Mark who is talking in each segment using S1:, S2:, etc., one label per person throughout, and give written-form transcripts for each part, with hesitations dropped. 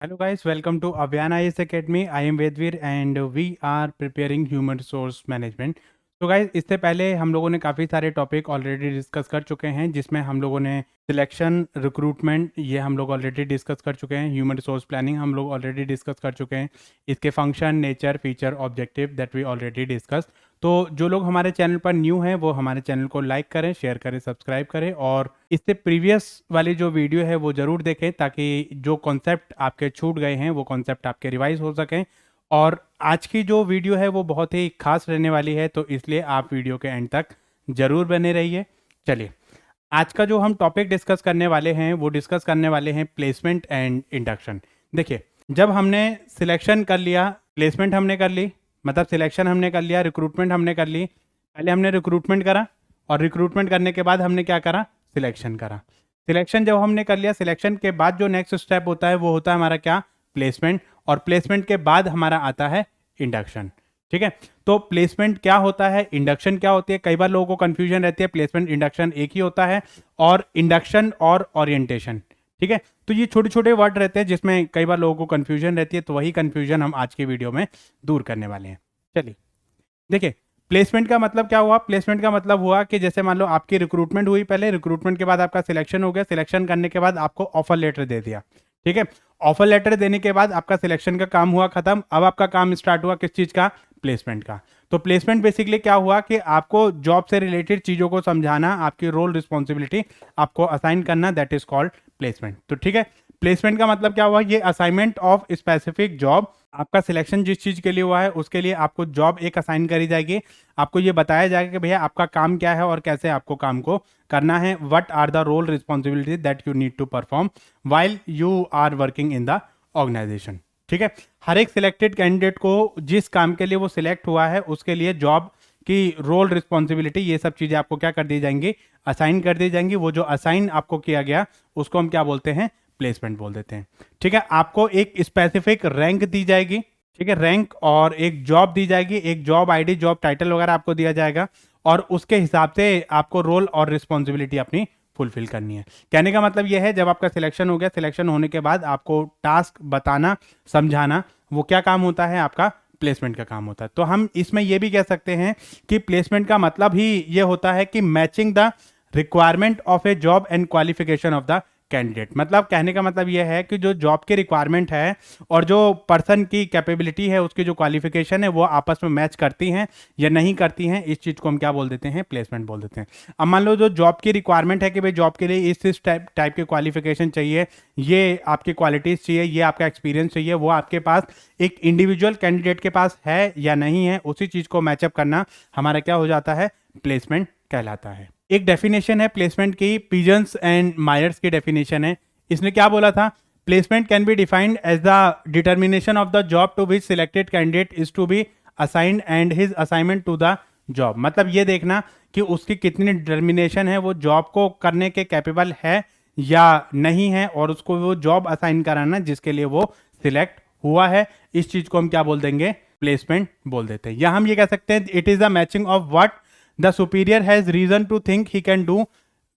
S1: Hello guys, welcome to Abhyaan IAS Academy. I am Vedveer and we are preparing human resource management. तो guys इससे पहले हम लोगों ने काफ़ी सारे टॉपिक ऑलरेडी डिस्कस कर चुके हैं, जिसमें हम लोगों ने सिलेक्शन, रिक्रूटमेंट ये हम लोग ऑलरेडी डिस्कस कर चुके हैं, ह्यूमन रिसोर्स प्लानिंग हम लोग ऑलरेडी डिस्कस कर चुके हैं, इसके function, nature, feature, objective that we already discuss. तो जो लोग हमारे चैनल पर न्यू हैं वो हमारे चैनल को लाइक करें, शेयर करें, सब्सक्राइब करें और इससे प्रीवियस वाली जो वीडियो है वो ज़रूर देखें ताकि जो कॉन्सेप्ट आपके छूट गए हैं वो कॉन्सेप्ट आपके रिवाइज हो सकें. और आज की जो वीडियो है वो बहुत ही खास रहने वाली है, तो इसलिए आप वीडियो के एंड तक ज़रूर बने रहिए. चलिए, आज का जो हम टॉपिक डिस्कस करने वाले हैं वो डिस्कस करने वाले हैं प्लेसमेंट एंड इंडक्शन. देखिए, जब हमने सिलेक्शन कर लिया, प्लेसमेंट हमने कर ली, मतलब सिलेक्शन हमने कर लिया, रिक्रूटमेंट हमने कर ली. पहले हमने रिक्रूटमेंट करा और रिक्रूटमेंट करने के बाद हमने क्या करा, सिलेक्शन करा. सिलेक्शन जब हमने कर लिया, सिलेक्शन के बाद जो नेक्स्ट स्टेप होता है वो होता है हमारा क्या, प्लेसमेंट. और प्लेसमेंट के बाद हमारा आता है इंडक्शन. ठीक है, तो प्लेसमेंट क्या होता है, इंडक्शन क्या होती है, कई बार लोगों को कंफ्यूजन रहती है. प्लेसमेंट इंडक्शन एक ही होता है, और इंडक्शन और ओरिएंटेशन. ठीक है, तो ये छोटे छोटे वर्ड रहते हैं जिसमें कई बार लोगों को कंफ्यूजन रहती है, तो वही कंफ्यूजन हम आज की वीडियो में दूर करने वाले हैं. चलिए देखिए, प्लेसमेंट का मतलब क्या हुआ. प्लेसमेंट का मतलब हुआ कि जैसे मान लो आपकी रिक्रूटमेंट हुई, पहले रिक्रूटमेंट के बाद आपका सिलेक्शन हो गया, सिलेक्शन करने के बाद आपको ऑफर लेटर दे दिया. ठीक है, ऑफर लेटर देने के बाद आपका सिलेक्शन का काम हुआ खत्म. अब आपका काम स्टार्ट हुआ किस चीज़ का, प्लेसमेंट का. तो प्लेसमेंट बेसिकली क्या हुआ कि आपको जॉब से रिलेटेड चीज़ों को समझाना, आपकी रोल रिस्पॉन्सिबिलिटी आपको असाइन करना, दैट इज कॉल्ड प्लेसमेंट. तो ठीक है, प्लेसमेंट का मतलब क्या हुआ, ये असाइनमेंट ऑफ स्पेसिफिक जॉब. आपका सिलेक्शन जिस चीज़ के लिए हुआ है उसके लिए आपको जॉब एक असाइन करी जाएगी. आपको ये बताया जाएगा कि भैया आपका काम क्या है और कैसे आपको काम को करना है. What are the role responsibility that you need to perform while you are working in the organisation. ठीक है, हर एक सिलेक्टेड कैंडिडेट को जिस काम के लिए वो सिलेक्ट हुआ है उसके लिए जॉब की रोल रिस्पॉन्सिबिलिटी ये सब चीज़ें आपको क्या कर दी जाएंगी, असाइन कर दी जाएंगी. वो जो असाइन आपको किया गया उसको हम क्या बोलते हैं, प्लेसमेंट बोल देते हैं. ठीक है, आपको एक स्पेसिफिक रैंक दी जाएगी. ठीक है, रैंक और एक जॉब दी जाएगी, एक जॉब आईडी, जॉब टाइटल वगैरह आपको दिया जाएगा और उसके हिसाब से आपको रोल और रिस्पॉन्सिबिलिटी अपनी फुलफिल करनी है. कहने का मतलब यह है, जब आपका सिलेक्शन हो गया, सिलेक्शन होने के बाद आपको टास्क बताना, समझाना, वो क्या काम होता है, आपका प्लेसमेंट का काम होता है. तो हम इसमें यह भी कह सकते हैं कि प्लेसमेंट का मतलब ही ये होता है कि matching the requirement of a job and qualification of the candidate. मतलब कहने का मतलब यह है कि जो जॉब की रिक्वायरमेंट है और जो पर्सन की कैपेबिलिटी है, उसकी जो क्वालिफिकेशन है वो आपस में मैच करती हैं या नहीं करती हैं, इस चीज़ को हम क्या बोल देते हैं, प्लेसमेंट बोल देते हैं. अब मान लो जो जॉब की रिक्वायरमेंट है कि भाई जॉब के लिए इस टाइप की क्वालिफिकेशन चाहिए, ये आपकी क्वालिटीज़ चाहिए, ये आपका एक्सपीरियंस चाहिए, वो आपके पास एक इंडिविजुअल कैंडिडेट के पास है या नहीं है, उसी चीज़ को मैचअप करना हमारा क्या हो जाता है, प्लेसमेंट कहलाता है. एक डेफिनेशन है प्लेसमेंट की, पिजन्स एंड मायर्स की डेफिनेशन है. इसने क्या बोला था, placement can be defined as the determination of the job to which selected candidate is to be assigned and his assignment to the job. मतलब ये देखना कि उसकी कितनी डिटर्मिनेशन है, वो जॉब को करने के कैपेबल है या नहीं है, और उसको वो जॉब असाइन कराना जिसके लिए वो सिलेक्ट हुआ है. इस चीज को हम क्या बोल देंगे, प्लेसमेंट बोल देते हैं. या हम ये कह सकते हैं it is the matching of what the superior has reason to think he can do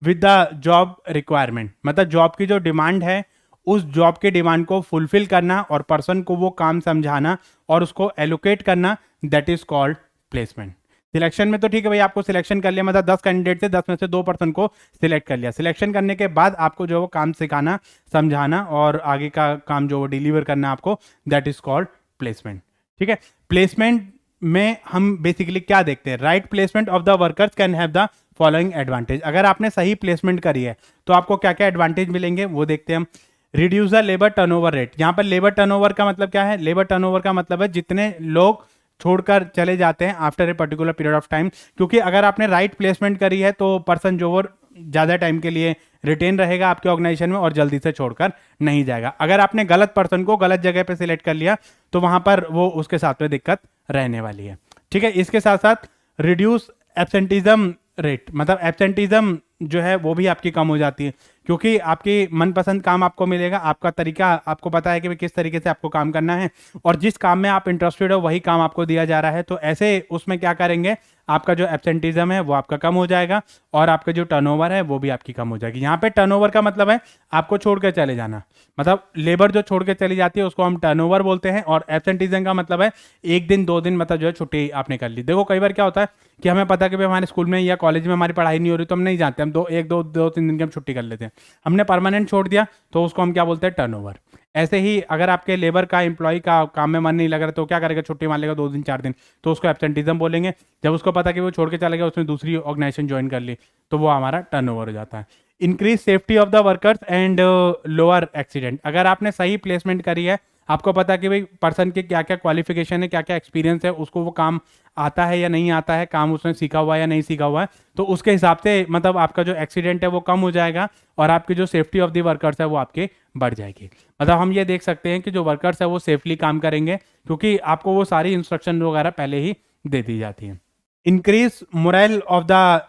S1: with the job requirement. मतलब जॉब की जो डिमांड है उस जॉब के डिमांड को फुलफिल करना और पर्सन को वो काम समझाना और उसको एलोकेट करना, that is called placement. Selection में तो ठीक है भाई, आपको सिलेक्शन कर लिया, मतलब 10 कैंडिडेट थे, 10 में से 2 पर्सन को सिलेक्ट कर लिया. सिलेक्शन करने के बाद आपको जो वो काम सिखाना, समझाना और आगे का काम जो वो डिलीवर करना आपको, दैट इज कॉल्ड प्लेसमेंट. ठीक है, प्लेसमेंट में हम बेसिकली क्या देखते हैं, right placement of the workers can have the following advantage. अगर आपने सही प्लेसमेंट करी है तो आपको क्या क्या एडवांटेज मिलेंगे वो देखते हैं हम. Reduce the labour turnover rate. यहाँ पर लेबर टर्नओवर का मतलब क्या है, लेबर टर्नओवर का मतलब है जितने लोग छोड़कर चले जाते हैं after a particular period of time. क्योंकि अगर आपने राइट प्लेसमेंट करी है तो पर्सन जो वो ज़्यादा टाइम के लिए रिटेन रहेगा आपके ऑर्गेनाइजेशन में और जल्दी से छोड़कर नहीं जाएगा. अगर आपने गलत पर्सन को गलत जगह पे सिलेक्ट कर लिया तो वहां पर वो उसके साथ में दिक्कत रहने वाली है. ठीक है, इसके साथ साथ रिड्यूस एब्सेंटिज्म रेट. मतलब एब्सेंटिज्म जो है वो भी आपकी कम हो जाती है, क्योंकि आपकी मनपसंद काम आपको मिलेगा, आपका तरीका आपको पता है कि किस तरीके से आपको काम करना है और जिस काम में आप इंटरेस्टेड हो वही काम आपको दिया जा रहा है. तो ऐसे उसमें क्या करेंगे, आपका जो एब्सेंटिज्म है वो आपका कम हो जाएगा और आपका जो टर्नओवर है वो भी आपकी कम हो जाएगी। यहाँ पे टर्नओवर का मतलब है आपको छोड़ के चले जाना, मतलब लेबर जो छोड़ के चली जाती है उसको हम टर्नओवर बोलते हैं। और एब्सेंटिज्म का मतलब है 1 दिन 2 दिन मतलब जो है छुट्टी आपने कर ली। देखो कई बार क्या होता है कि हमें पता है कि भाई हमारे स्कूल में या कॉलेज में हमारी पढ़ाई नहीं हो रही तो हम नहीं जाते, हम 2 3 दिन की हम छुट्टी कर लेते हैं। हमने परमानेंट छोड़ दिया तो उसको हम क्या बोलते हैं, टर्नओवर। ऐसे ही अगर आपके लेबर का एम्प्लॉय का काम में मन नहीं लग रहा तो क्या करेगा, छुट्टी मान लेगा 2 दिन 4 दिन, तो उसको एब्सेंटिज्म बोलेंगे। जब उसको पता कि वो छोड़ के चला गया, उसने दूसरी ऑर्गेनाइजेशन ज्वाइन कर ली, तो वो हमारा टर्नओवर हो जाता है। Increase safety of the workers and lower accident. अगर आपने सही प्लेसमेंट करी है, आपको पता कि भाई पर्सन के क्या क्या क्वालिफिकेशन है, क्या क्या एक्सपीरियंस है, उसको वो काम आता है या नहीं आता है, काम उसने सीखा हुआ है या नहीं सीखा हुआ है, तो उसके हिसाब से मतलब आपका जो एक्सीडेंट है वो कम हो जाएगा और आपकी जो सेफ्टी ऑफ द वर्कर्स है वो आपके बढ़ जाएगी। मतलब हम ये देख सकते हैं कि जो वर्कर्स है वो सेफली काम करेंगे क्योंकि आपको वो सारी इंस्ट्रक्शन वगैरह पहले ही दे दी जाती हैं। Increase moral of the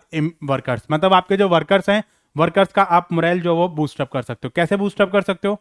S1: workers, मतलब आपके जो वर्कर्स हैं, वर्कर्स का आप मोरल जो वो बूस्टअप कर सकते हो। कैसे बूस्टअप कर सकते हो,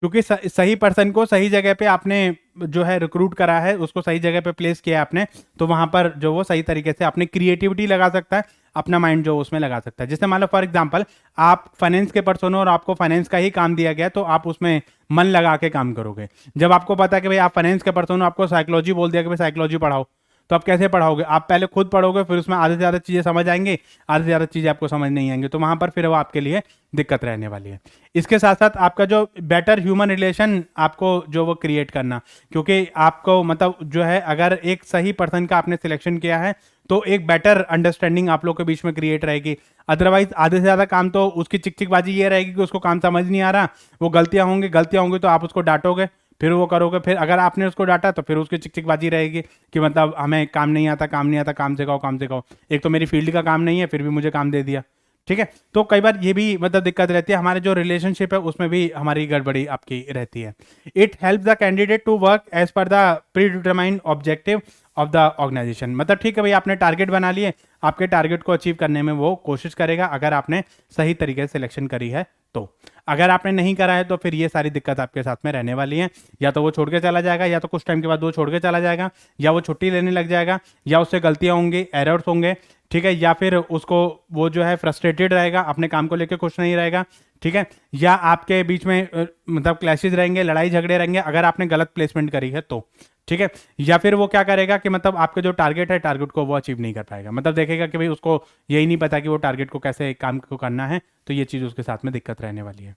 S1: क्योंकि सही पर्सन को सही जगह पे आपने जो है रिक्रूट करा है, उसको सही जगह पे प्लेस किया है आपने, तो वहां पर जो वो सही तरीके से अपनी क्रिएटिविटी लगा सकता है, अपना माइंड जो उसमें लगा सकता है। जैसे मान लो फॉर एग्जांपल आप फाइनेंस के पर्सन हो और आपको फाइनेंस का ही काम दिया गया, तो आप उसमें मन लगा के काम करोगे। जब आपको पता है कि भाई आप फाइनेंस के पर्सन हो, आपको साइकोलॉजी बोल दिया कि भाई साइकोलॉजी पढ़ाओ, तो आप कैसे पढ़ाओगे, आप पहले खुद पढ़ोगे, फिर उसमें आधे से ज़्यादा चीज़ें समझ आएंगे, आधे से ज़्यादा चीज़ें आपको समझ नहीं आएंगी, तो वहाँ पर फिर वो आपके लिए दिक्कत रहने वाली है। इसके साथ साथ आपका जो बेटर ह्यूमन रिलेशन आपको जो वो क्रिएट करना, क्योंकि आपको मतलब जो है अगर एक सही पर्सन का आपने सिलेक्शन किया है तो एक बेटर अंडरस्टैंडिंग आप लोग के बीच में क्रिएट रहेगी। अदरवाइज आधे से ज़्यादा काम तो उसकी चिकचिकबाजी ये रहेगी कि उसको काम समझ नहीं आ रहा, वो गलतियाँ होंगी तो आप उसको डांटोगे, फिर वो करोगे, फिर अगर आपने उसको डांटा तो फिर उसकी चिकचिकबाजी रहेगी कि मतलब हमें काम नहीं आता, काम सिखाओ, काम सिखाओ। एक तो मेरी फील्ड का काम नहीं है फिर भी मुझे काम दे दिया, ठीक है। तो कई बार ये भी मतलब दिक्कत रहती है, हमारे जो रिलेशनशिप है उसमें भी हमारी गड़बड़ी आपकी रहती है। It help the candidate to work as per the predetermined objective of the organisation. मतलब ठीक है भाई, आपने टारगेट बना लिए, आपके टारगेट को अचीव करने में वो कोशिश करेगा अगर आपने सही तरीके से सिलेक्शन करी है तो। अगर आपने नहीं करा है तो फिर ये सारी दिक्कत आपके साथ में रहने वाली है। या तो वो छोड़ के चला जाएगा, या तो कुछ टाइम के बाद वो छोड़ के चला जाएगा, या वो छुट्टी लेने लग जाएगा, या उससे गलतियां होंगी, एरर्स होंगे, ठीक है, या फिर उसको वो जो है फ्रस्ट्रेटेड रहेगा, अपने काम को लेकर खुश नहीं रहेगा, ठीक है, या आपके बीच में मतलब क्लैशेज रहेंगे, लड़ाई झगड़े रहेंगे अगर आपने गलत प्लेसमेंट करी है तो, ठीक है। या फिर वो क्या करेगा कि मतलब आपके जो टारगेट है, टारगेट को वो अचीव नहीं कर पाएगा, मतलब देखेगा कि भाई उसको यही नहीं पता कि वो टारगेट को कैसे काम को करना है, तो ये चीज़ उसके साथ में दिक्कत रहने वाली है,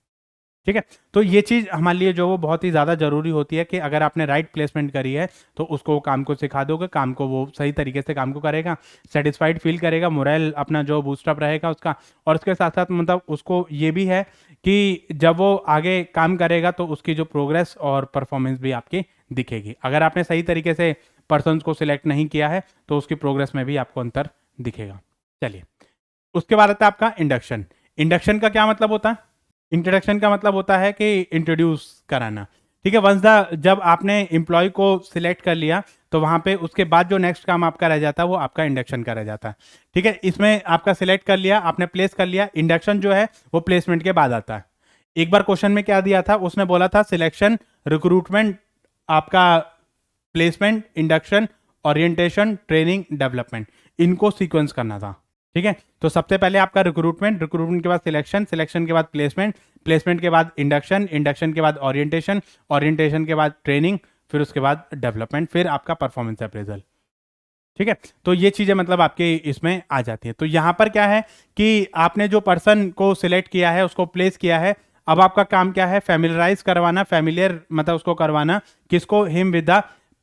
S1: ठीक है। तो ये चीज़ हमारे लिए जो वो बहुत ही ज़्यादा ज़रूरी होती है कि अगर आपने राइट प्लेसमेंट करी है तो उसको काम को सिखा दोगे, काम को वो सही तरीके से काम को करेगा, सेटिस्फाइड फील करेगा, मोरल अपना जो बूस्टअप रहेगा उसका। और उसके साथ साथ मतलब उसको ये भी है कि जब वो आगे काम करेगा तो उसकी जो प्रोग्रेस और परफॉर्मेंस भी आपकी दिखेगी। अगर आपने सही तरीके से पर्सन को सिलेक्ट नहीं किया है तो उसकी प्रोग्रेस में भी आपको अंतर दिखेगा। चलिए, उसके बाद आता है आपका इंडक्शन। इंडक्शन का क्या मतलब होता है? इंट्रोडक्शन का मतलब होता है कि इंट्रोड्यूस कराना, ठीक है। वंस द जब आपने एम्प्लॉय को सिलेक्ट कर लिया तो वहां पे उसके बाद जो नेक्स्ट काम आपका रह जाता है वो आपका इंडक्शन का रह जाता है, ठीक है। इसमें आपका सिलेक्ट कर लिया, आपने प्लेस कर लिया, इंडक्शन जो है वो प्लेसमेंट के बाद आता है। एक बार क्वेश्चन में क्या दिया था, उसने बोला था सिलेक्शन, रिक्रूटमेंट, आपका placement, induction, orientation, training, development, इनको सीक्वेंस करना था, ठीक है। तो सबसे पहले आपका रिक्रूटमेंट, रिक्रूटमेंट के बाद सिलेक्शन, सिलेक्शन के बाद प्लेसमेंट, प्लेसमेंट के बाद इंडक्शन, इंडक्शन के बाद ओरिएंटेशन, ओरिएंटेशन के बाद ट्रेनिंग, फिर उसके बाद डेवलपमेंट, फिर आपका परफॉर्मेंस अप्रेजल, ठीक है। तो ये चीज़ें मतलब आपके इसमें आ जाती है। तो यहाँ पर क्या है कि आपने जो पर्सन को सिलेक्ट किया है, उसको प्लेस किया है, अब आपका काम क्या है, फैमिलराइज करवाना, फैमिलियर मतलब उसको करवाना, किसको, him with the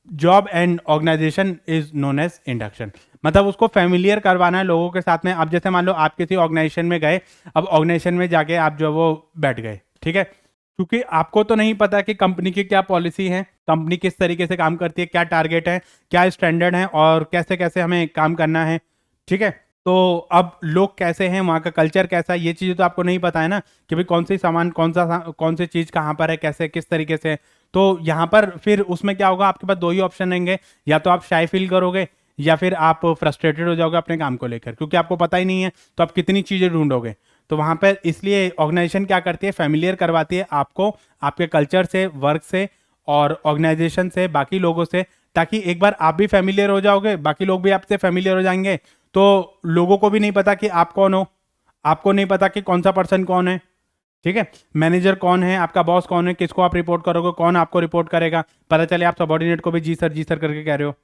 S1: job and organisation is known as induction. मतलब उसको फैमिलियर करवाना है लोगों के साथ में। अब जैसे मान लो आप किसी ऑर्गेनाइजेशन में गए, अब ऑर्गेनाइजेशन में जाके आप जो वो बैठ गए, ठीक है, क्योंकि आपको तो नहीं पता कि कंपनी की क्या पॉलिसी है, कंपनी किस तरीके से काम करती है, क्या टारगेट है, क्या स्टैंडर्ड है और कैसे कैसे हमें काम करना है, ठीक है। तो अब लोग कैसे हैं, वहाँ का कल्चर कैसा है, ये चीज़ें तो आपको नहीं पता है ना कि भाई कौन सी सामान, कौन सी चीज़ कहाँ पर है, कैसे किस तरीके से। तो यहाँ पर फिर उसमें क्या होगा, आपके पास दो ही ऑप्शन रहेंगे, या तो आप शाय फील करोगे या फिर आप फ्रस्ट्रेटेड हो जाओगे अपने काम को लेकर, क्योंकि आपको पता ही नहीं है तो आप कितनी चीज़ें ढूंढोगे। तो वहाँ पर इसलिए ऑर्गेनाइजेशन क्या करती है, फैमिलियर करवाती है आपको आपके कल्चर से, वर्क से और ऑर्गेनाइजेशन से, बाकी लोगों से, ताकि एक बार आप भी फैमिलियर हो जाओगे, बाकी लोग भी आपसे फैमिलियर हो जाएंगे, तो लोगों को भी नहीं पता कि आप कौन हो, आपको नहीं पता कि कौन सा पर्सन कौन है, ठीक है, मैनेजर कौन है, आपका बॉस कौन है, किसको आप रिपोर्ट करोगे, कौन आपको रिपोर्ट करेगा, पता चले आप सबॉर्डिनेट को भी जी सर करके कह रहे हो,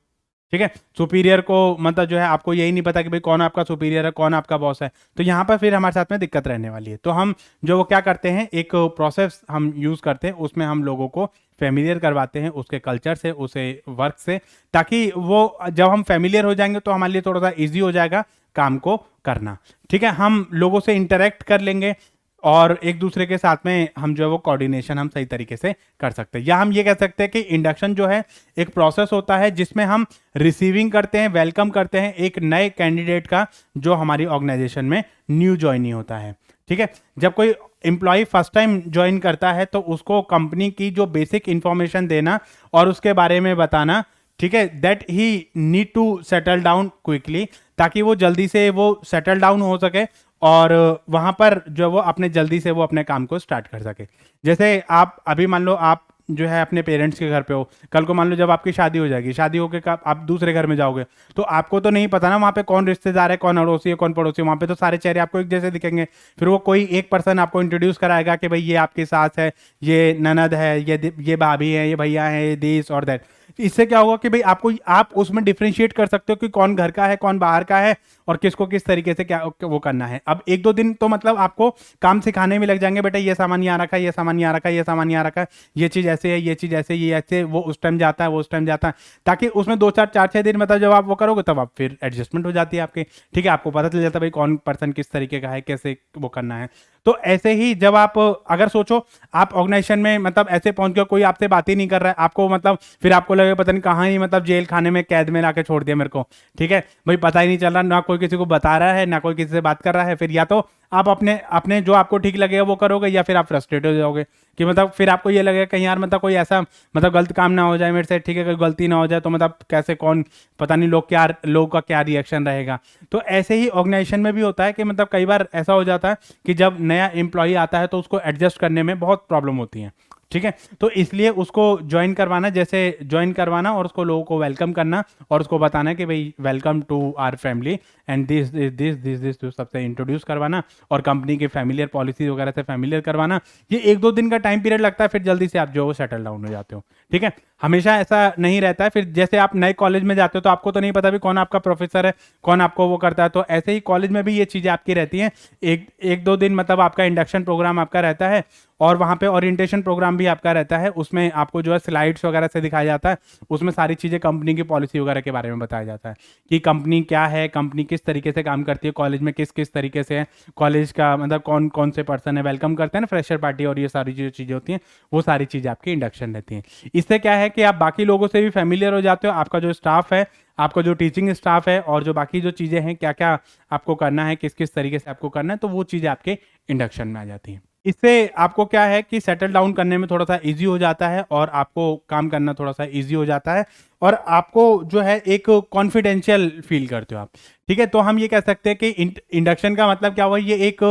S1: ठीक है, सुपीरियर को मतलब जो है आपको यही नहीं पता कि भाई कौन आपका सुपीरियर है, कौन आपका बॉस है, तो यहाँ पर फिर हमारे साथ में दिक्कत रहने वाली है। तो हम जो वो क्या करते हैं, एक प्रोसेस हम यूज़ करते हैं, उसमें हम लोगों को फेमिलियर करवाते हैं उसके कल्चर से, उसे वर्क से, ताकि वो जब हम फेमिलियर हो जाएंगे तो हमारे लिए थोड़ा सा ईजी हो जाएगा काम को करना, ठीक है, हम लोगों से इंटरेक्ट कर लेंगे और एक दूसरे के साथ में हम जो है वो कोऑर्डिनेशन हम सही तरीके से कर सकते हैं। या हम ये कह सकते हैं कि इंडक्शन जो है एक प्रोसेस होता है जिसमें हम रिसीविंग करते हैं, वेलकम करते हैं एक नए कैंडिडेट का जो हमारी ऑर्गेनाइजेशन में न्यू ज्वाइनी होता है, ठीक है। जब कोई एम्प्लॉय फर्स्ट टाइम ज्वाइन करता है तो उसको कंपनी की जो बेसिक इंफॉर्मेशन देना और उसके बारे में बताना, ठीक है, that he need to settle down quickly, ताकि वो जल्दी से वो सेटल डाउन हो सके और वहां पर जो वो अपने जल्दी से वो अपने काम को स्टार्ट कर सके। जैसे आप अभी मान लो आप जो है अपने पेरेंट्स के घर पे हो, कल को मान लो जब आपकी शादी हो जाएगी, शादी होके आप दूसरे घर में जाओगे, तो आपको तो नहीं पता ना वहाँ पे कौन रिश्तेदार है, कौन अड़ोसी है, कौन पड़ोसी है, वहाँ पे तो सारे चेहरे आपको एक जैसे दिखेंगे। फिर वो कोई एक पर्सन आपको इंट्रोड्यूस कराएगा कि भाई ये आपकी सास है, ये ननद है, ये भाभी है, ये भैया है, ये दिस और दैट। इससे क्या होगा कि भाई आपको आप उसमें डिफ्रेंशिएट कर सकते हो कि कौन घर का है, कौन बाहर का है और किसको किस तरीके से क्या वो करना है। अब एक दो दिन तो मतलब आपको काम सिखाने में लग जाएंगे, बेटा ये सामान यहाँ रखा है, ये सामान यहाँ रखा है, ये सामान यहाँ रखा है, ये चीज़ ऐसे है, ये चीज़ ऐसे, ये ऐसे, वो उस टाइम जाता है, वो उस टाइम जाता है, ताकि उसमें 2 4 4 6 दिन मतलब जब आप वो करोगे तब आप फिर एडजस्टमेंट हो जाती है आपकी, ठीक है, आपको पता चल जाता है भाई कौन पर्सन किस तरीके का है, कैसे वो करना है। तो ऐसे ही जब आप अगर सोचो आप ऑर्गेनाइजेशन में मतलब ऐसे पहुंच गए, कोई आपसे बात ही नहीं कर रहा है, आपको मतलब फिर आपको लगे पता नहीं कहाँ ही मतलब जेल खाने में कैद में लाके छोड़ दिया मेरे को, ठीक है, भाई पता ही नहीं चल रहा, ना कोई किसी को बता रहा है, ना कोई किसी से बात कर रहा है, फिर या तो आप अपने अपने जो आपको ठीक लगेगा वो करोगे, या फिर आप फ्रस्ट्रेट हो जाओगे कि मतलब फिर आपको ये लगेगा कहीं यार मतलब कोई ऐसा मतलब गलत काम ना हो जाए मेरे से, ठीक है, कोई गलती ना हो जाए तो मतलब कैसे कौन पता नहीं लोग का क्या रिएक्शन रहेगा। तो ऐसे ही ऑर्गेनाइजेशन में भी होता है कि मतलब कई बार ऐसा हो जाता है कि जब नया एम्प्लॉय आता है तो उसको एडजस्ट करने में बहुत प्रॉब्लम होती है, ठीक है, तो इसलिए उसको ज्वाइन करवाना, जैसे ज्वाइन करवाना और उसको लोगों को वेलकम करना और उसको बताना कि भाई welcome to our family and this सबसे इंट्रोड्यूस करवाना और कंपनी की फैमिलियर पॉलिसी वगैरह से फैमिलियर करवाना। ये एक दो दिन का टाइम पीरियड लगता है, फिर जल्दी से आप जो वो सेटल डाउन हो जाते हो, ठीक है। हमेशा ऐसा नहीं रहता है, फिर जैसे आप नए कॉलेज में जाते हो तो आपको तो नहीं पता भी कौन आपका प्रोफेसर है, कौन आपको वो करता है, तो ऐसे ही कॉलेज में भी ये चीज़ें आपकी रहती हैं। एक दो दिन मतलब आपका इंडक्शन प्रोग्राम आपका रहता है और वहाँ पे ओरिएंटेशन प्रोग्राम भी आपका रहता है, उसमें आपको जो है स्लाइड्स वगैरह से दिखाया जाता है, उसमें सारी चीज़ें कंपनी की पॉलिसी वगैरह के बारे में बताया जाता है कि कंपनी क्या है, कंपनी किस तरीके से काम करती है, कॉलेज में किस किस तरीके से है, कॉलेज का मतलब कौन कौन से पर्सन है, वेलकम करते हैं ना फ्रेशर पार्टी, और ये सारी जो चीज़ें होती हैं वो सारी चीज़ें आपकी इंडक्शन रहती हैं। इससे क्या है कि आप बाकी लोगों से भी फैमिलियर हो जाते हो, आपका जो स्टाफ है, आपका जो टीचिंग स्टाफ है और जो बाकी जो चीज़ें हैं, क्या क्या आपको करना है, किस किस तरीके से आपको करना है, तो वो चीज़ें आपके इंडक्शन में आ जाती हैं। इससे आपको क्या है कि सेटल डाउन करने में थोड़ा सा इजी हो जाता है और आपको काम करना थोड़ा सा इजी हो जाता है और आपको जो है एक कॉन्फिडेंशियल फील करते हो आप, ठीक है। तो हम ये कह सकते हैं कि इंडक्शन का मतलब क्या हुआ, ये एक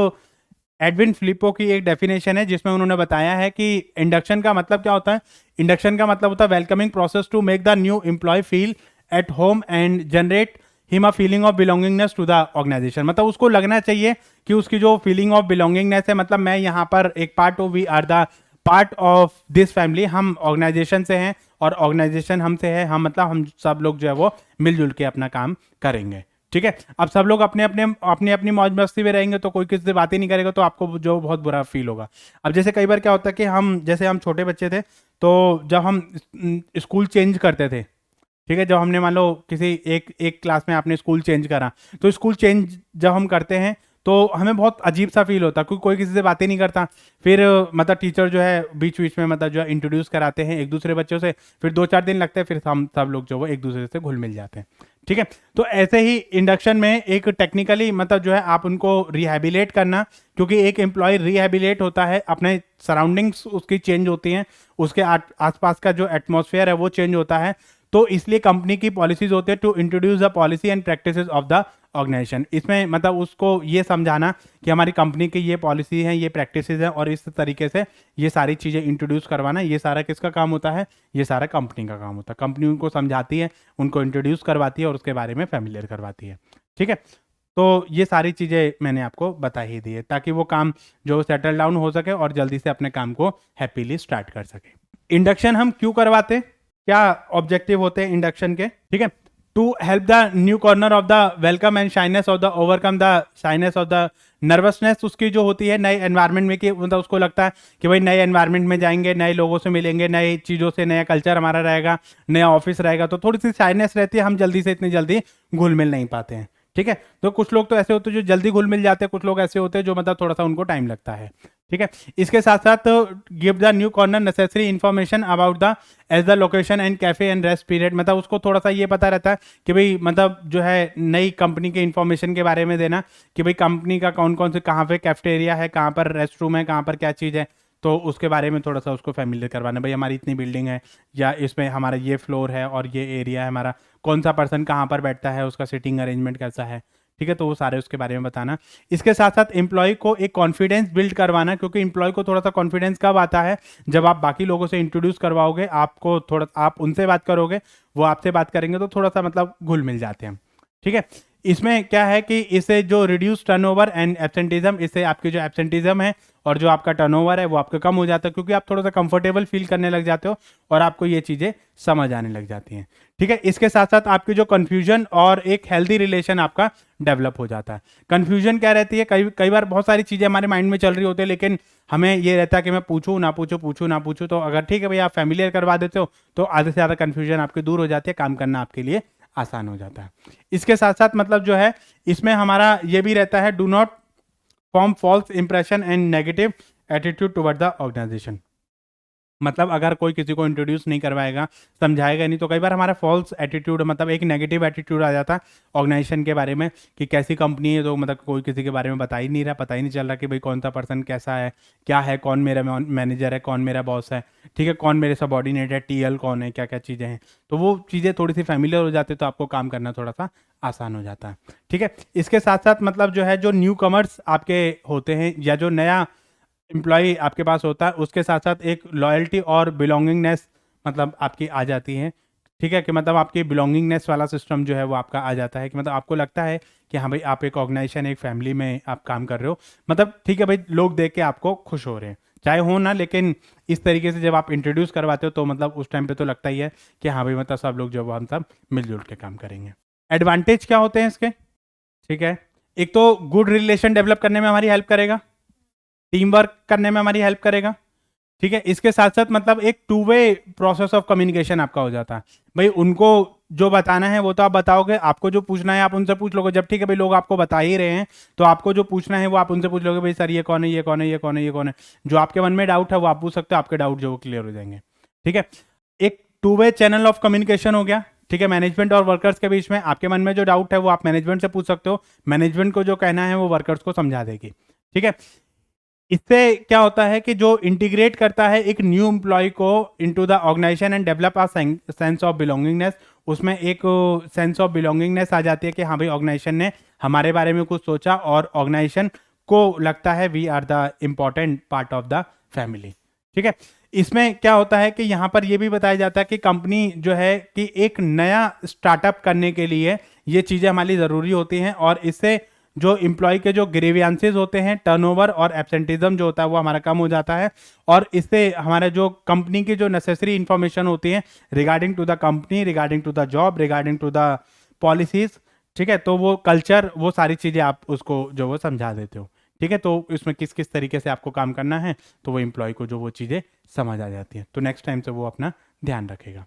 S1: एडविन फिलिपो की एक डेफिनेशन है जिसमें उन्होंने बताया है कि इंडक्शन का मतलब क्या होता है। इंडक्शन का मतलब होता है welcoming process to make the new employee feel at home and generate him a feeling of belongingness to the organisation. मतलब उसको लगना चाहिए कि उसकी जो फीलिंग ऑफ बिलोंगिंगनेस है, मतलब मैं यहाँ पर एक part of, we are the part of this family, हम ऑर्गेनाइजेशन से हैं और ऑर्गेनाइजेशन हमसे है, हम मतलब हम सब लोग जो है वो मिलजुल के अपना काम करेंगे, ठीक है। अब सब लोग अपने अपनी मौज मस्ती में रहेंगे तो कोई किसी से बात ही नहीं करेगा, तो आपको जो बहुत बुरा फील होगा। अब जैसे कई बार क्या होता है कि हम छोटे बच्चे थे तो जब हम स्कूल चेंज करते थे, ठीक है, जब हमने मान लो किसी एक क्लास में आपने स्कूल चेंज करा, तो स्कूल चेंज जब हम करते हैं तो हमें बहुत अजीब सा फील होता है क्योंकि कोई किसी से बातें नहीं करता। फिर मतलब टीचर जो है बीच बीच में मतलब जो है इंट्रोड्यूस कराते हैं एक दूसरे बच्चों से, फिर 2 4 दिन लगते हैं, फिर हम सब लोग जो वो एक दूसरे से घुल मिल जाते हैं, ठीक है। तो ऐसे ही इंडक्शन में एक टेक्निकली मतलब जो है आप उनको रिहैबिलेट करना, क्योंकि एक एम्प्लॉय रिहैबिलेट होता है, अपने सराउंडिंग्स उसकी चेंज होती हैं, उसके आसपास का जो एटमॉस्फेयर है वो चेंज होता है, तो इसलिए कंपनी की पॉलिसीज होती है to introduce the policy and practices of the organisation. इसमें मतलब उसको ये समझाना कि हमारी कंपनी की ये पॉलिसी है, ये प्रैक्टिसेस हैं और इस तरीके से ये सारी चीज़ें इंट्रोड्यूस करवाना, ये सारा किसका काम होता है, ये सारा कंपनी का काम होता है। कंपनी उनको समझाती है, उनको इंट्रोड्यूस करवाती है और उसके बारे में फैमिलियर करवाती है, ठीक है, तो ये सारी चीज़ें मैंने आपको बता ही दी है ताकि वो काम जो सेटल डाउन हो सके और जल्दी से अपने काम को हैप्पीली स्टार्ट कर सके। इंडक्शन हम क्यों करवाते, क्या ऑब्जेक्टिव होते हैं इंडक्शन के, ठीक है, to help the new comer of the welcome and shyness of the overcome the shyness of the nervousness उसकी जो होती है नए एनवायरनमेंट में, कि मतलब उसको लगता है कि भाई नए एनवायरनमेंट में जाएंगे, नए लोगों से मिलेंगे, नई चीज़ों से, नया कल्चर हमारा रहेगा, नया ऑफिस रहेगा, तो थोड़ी सी शाइनेस रहती है, हम जल्दी से इतनी जल्दी घुल मिल नहीं पाते हैं। ठीक है, तो कुछ लोग तो ऐसे होते हैं जो जल्दी घुल मिल जाते हैं, कुछ लोग ऐसे होते हैं जो मतलब थोड़ा सा उनको टाइम लगता है। ठीक है, इसके साथ साथ give the new comer necessary information about the as the location and cafe and rest period, मतलब उसको थोड़ा सा ये पता रहता है कि भाई मतलब जो है नई कंपनी के इन्फॉर्मेशन के बारे में देना कि भाई कंपनी का कौन कौन से कहाँ पे कैफेटेरिया है, कहाँ पर रेस्ट रूम है, कहाँ पर क्या चीज़ है, तो उसके बारे में थोड़ा सा उसको फैमिलियर करवाना, भाई हमारी इतनी बिल्डिंग है या इसमें हमारा ये फ्लोर है और ये एरिया है हमारा, कौन सा पर्सन कहाँ पर बैठता है, उसका सिटिंग अरेंजमेंट कैसा है। ठीक है, तो वो सारे उसके बारे में बताना। इसके साथ साथ एम्प्लॉय को एक कॉन्फिडेंस बिल्ड करवाना, क्योंकि एम्प्लॉय को थोड़ा सा कॉन्फिडेंस कब आता है, जब आप बाकी लोगों से इंट्रोड्यूस करवाओगे, आपको थोड़ा आप उनसे बात करोगे, वो आपसे बात करेंगे, तो थोड़ा सा मतलब घुल मिल जाते हैं। ठीक है, इसमें क्या है कि इससे जो रिड्यूस टर्नओवर एंड एब्सेंटिज्म, इससे आपकी जो एब्सेंटिज्म है और जो आपका टर्नओवर है वो आपका कम हो जाता है, क्योंकि आप थोड़ा सा कंफर्टेबल फील करने लग जाते हो और आपको ये चीज़ें समझ आने लग जाती हैं। ठीक है, इसके साथ साथ आपकी जो कन्फ्यूजन और एक हेल्दी रिलेशन आपका डेवलप हो जाता है। कन्फ्यूजन क्या रहती है, कई कई बार बहुत सारी चीज़ें हमारे माइंड में चल रही होती है, लेकिन हमें ये रहता है कि मैं पूछूं ना पूछूं, पूछूं ना पूछूं, तो अगर ठीक है भैया आप फैमिलियर करवा देते हो तो आधे से ज़्यादा कन्फ्यूजन आपकी दूर हो जाती है, काम करना आपके लिए आसान हो जाता है। इसके साथ साथ मतलब जो है इसमें हमारा ये भी रहता है, do not form false impression and negative attitude toward the organisation. मतलब अगर कोई किसी को इंट्रोड्यूस नहीं करवाएगा, समझाएगा नहीं, तो कई बार हमारा फॉल्स एटीट्यूड, मतलब एक नेगेटिव एटीट्यूड आ जाता है ऑर्गेनाइजेशन के बारे में कि कैसी कंपनी है, तो मतलब कोई किसी के बारे में बता ही नहीं रहा, पता ही नहीं चल रहा कि भाई कौन सा पर्सन कैसा है, क्या है, कौन मेरा मैनेजर है, कौन मेरा बॉस है, ठीक है, कौन मेरे सबॉर्डिनेट है, टीएल कौन है, क्या क्या चीज़ें हैं, तो वो चीज़ें थोड़ी सी फैमिलियर हो जाती है, तो आपको काम करना थोड़ा सा आसान हो जाता है। ठीक है, इसके साथ साथ मतलब जो है जो न्यू कमर्स आपके होते हैं या जो नया एम्प्लॉय आपके पास होता है, उसके साथ साथ एक लॉयल्टी और बिलोंगिंगनेस मतलब आपकी आ जाती है। ठीक है, कि मतलब आपकी बिलोंगिंगनेस वाला सिस्टम जो है वो आपका आ जाता है, कि मतलब आपको लगता है कि हाँ भाई आप एक ऑर्गेनाइजेशन, एक फैमिली में आप काम कर रहे हो, मतलब ठीक है भाई लोग देख के आपको खुश हो रहे हैं, चाहे हो ना, लेकिन इस तरीके से जब आप इंट्रोड्यूस करवाते हो तो मतलब उस टाइम पे तो लगता ही है कि हाँ भाई मतलब सब लोग जो हम सब मिलजुल के काम करेंगे। एडवांटेज क्या होते हैं इसके, ठीक है, एक तो गुड रिलेशन डेवलप करने में हमारी हेल्प करेगा, टीम वर्क करने में हमारी हेल्प करेगा। ठीक है, इसके साथ साथ मतलब एक two way process of communication आपका हो जाता है, भाई उनको जो बताना है वो तो आप बताओगे, आपको जो पूछना है आप उनसे पूछ लोगे, जब ठीक है भाई लोग आपको बता ही रहे हैं तो आपको जो पूछना है वो आप उनसे पूछ लोगे, भाई सर ये कौन है, ये कौन है, ये कौन है, ये कौन है, जो आपके मन में डाउट है वो आप पूछ सकते हो, आपके डाउट जो वो क्लियर हो जाएंगे। ठीक है, एक two way channel of communication हो गया। ठीक है, मैनेजमेंट और वर्कर्स के बीच में आपके मन में जो डाउट है वो आप मैनेजमेंट से पूछ सकते हो, मैनेजमेंट को जो कहना है वो वर्कर्स को समझा देगी। ठीक है, इससे क्या होता है कि जो इंटीग्रेट करता है एक न्यू एम्प्लॉय को into the organisation and develop a sense of belongingness, उसमें एक सेंस ऑफ बिलोंगिंगनेस आ जाती है कि हाँ भाई ऑर्गेनाइजेशन ने हमारे बारे में कुछ सोचा और ऑर्गेनाइजेशन को लगता है we are the important part of the family. ठीक है, इसमें क्या होता है कि यहाँ पर यह भी बताया जाता है कि कंपनी जो है कि एक नया स्टार्टअप करने के लिए ये चीज़ें हमारे लिए ज़रूरी होती हैं, और इससे जो एम्प्लॉय के जो ग्रीवियंसेस होते हैं, टर्नओवर और एब्सेंटिज्म जो होता है वो हमारा कम हो जाता है, और इससे हमारा जो कंपनी की जो नेसेसरी इंफॉर्मेशन होती है regarding to the company, regarding to the job, regarding to the policies, ठीक है, तो वो कल्चर, वो सारी चीज़ें आप उसको जो वो समझा देते हो। ठीक है, तो इसमें किस किस तरीके से आपको काम करना है तो वो एम्प्लॉय को जो वो चीज़ें समझ आ जाती हैं, तो नेक्स्ट टाइम से वो अपना ध्यान रखेगा।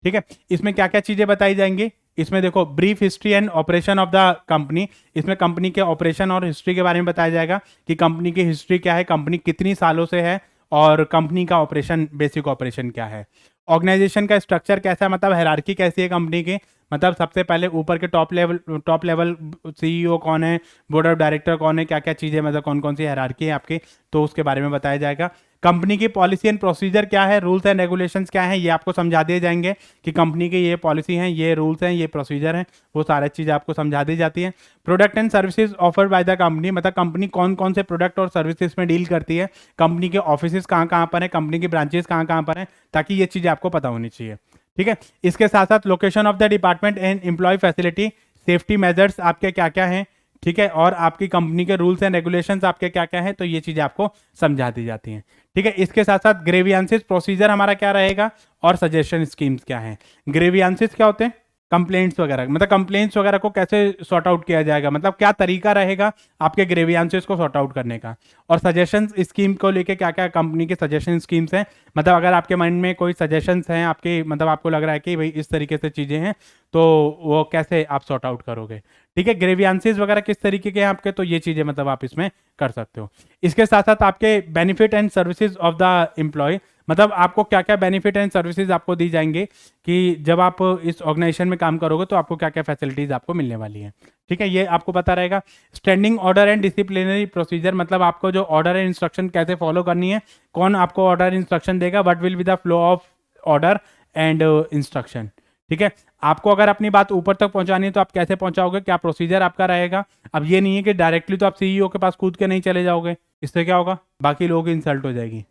S1: ठीक है, इसमें क्या क्या चीज़ें बताई जाएंगी, इसमें देखो brief history and operation of the company, इसमें कंपनी के ऑपरेशन और हिस्ट्री के बारे में बताया जाएगा कि कंपनी की हिस्ट्री क्या है, कंपनी कितनी सालों से है, और कंपनी का ऑपरेशन, बेसिक ऑपरेशन क्या है, ऑर्गेनाइजेशन का स्ट्रक्चर कैसा है, मतलब हायरार्की कैसी है कंपनी की, मतलब सबसे पहले ऊपर के टॉप लेवल सीईओ कौन है, बोर्ड ऑफ डायरेक्टर कौन है, क्या क्या चीज़ें, मतलब कौन कौन सी हायरार्की है आपकी, तो उसके बारे में बताया जाएगा। कंपनी की पॉलिसी एंड प्रोसीजर क्या है, रूल्स एंड रेगुलेशंस क्या है, ये आपको समझा दिए जाएंगे कि कंपनी की ये पॉलिसी हैं, ये रूल्स हैं, ये प्रोसीजर हैं, वो सारी चीज़ें आपको समझा दी जाती हैं। Product and services offered by the company, मतलब कंपनी कौन कौन से प्रोडक्ट और सर्विसेज में डील करती है, कंपनी के ऑफिस कहाँ कहाँ पर है, कंपनी की ब्रांचेस कहाँ कहाँ पर हैं, ताकि ये चीज़ें आपको पता होनी चाहिए। ठीक है, इसके साथ साथ location of the department and employee facility, safety measures आपके क्या क्या हैं, ठीक है, और आपकी कंपनी के रूल्स एंड रेगुलेशंस आपके क्या क्या हैं, तो ये चीज़ें आपको समझा दी जाती हैं, ठीक है। इसके साथ साथ ग्रेवियांसेस प्रोसीजर हमारा क्या रहेगा और सजेशन स्कीम्स क्या हैं। ग्रेवियांसेस क्या होते हैं, कंप्लेंट्स वगैरह, मतलब कंप्लेंट्स वगैरह को कैसे सॉर्ट आउट किया जाएगा, मतलब क्या तरीका रहेगा आपके ग्रेवियांसेस को सॉर्ट आउट करने का। और सजेशन स्कीम को लेके क्या क्या कंपनी के सजेशन स्कीम्स हैं, मतलब अगर आपके माइंड में कोई सजेशंस हैं आपके, मतलब आपको लग रहा है कि भाई इस तरीके से चीज़ें हैं, तो वो कैसे आप सॉर्ट आउट करोगे, ठीक है। ग्रेवियांसेस वगैरह किस तरीके के हैं आपके, तो ये चीज़ें मतलब आप इसमें कर सकते हो। इसके साथ साथ आपके benefit and services of the employee, मतलब आपको क्या क्या बेनिफिट एंड सर्विसेज आपको दी जाएंगे कि जब आप इस ऑर्गेनाइजेशन में काम करोगे तो आपको क्या क्या फैसिलिटीज आपको मिलने वाली है, ठीक है, ये आपको पता रहेगा। Standing order and disciplinary procedure, मतलब आपको जो ऑर्डर एंड इंस्ट्रक्शन कैसे फॉलो करनी है, कौन आपको ऑर्डर इंस्ट्रक्शन देगा, what will be the flow of order and instruction, ठीक है। आपको अगर अपनी बात ऊपर तक पहुंचानी है तो आप कैसे पहुंचाओगे, क्या प्रोसीजर आपका रहेगा। अब ये नहीं है कि डायरेक्टली तो आप सीईओ के पास कूद के नहीं चले जाओगे, इससे क्या होगा, बाकी लोगों की इंसल्ट हो जाएगी,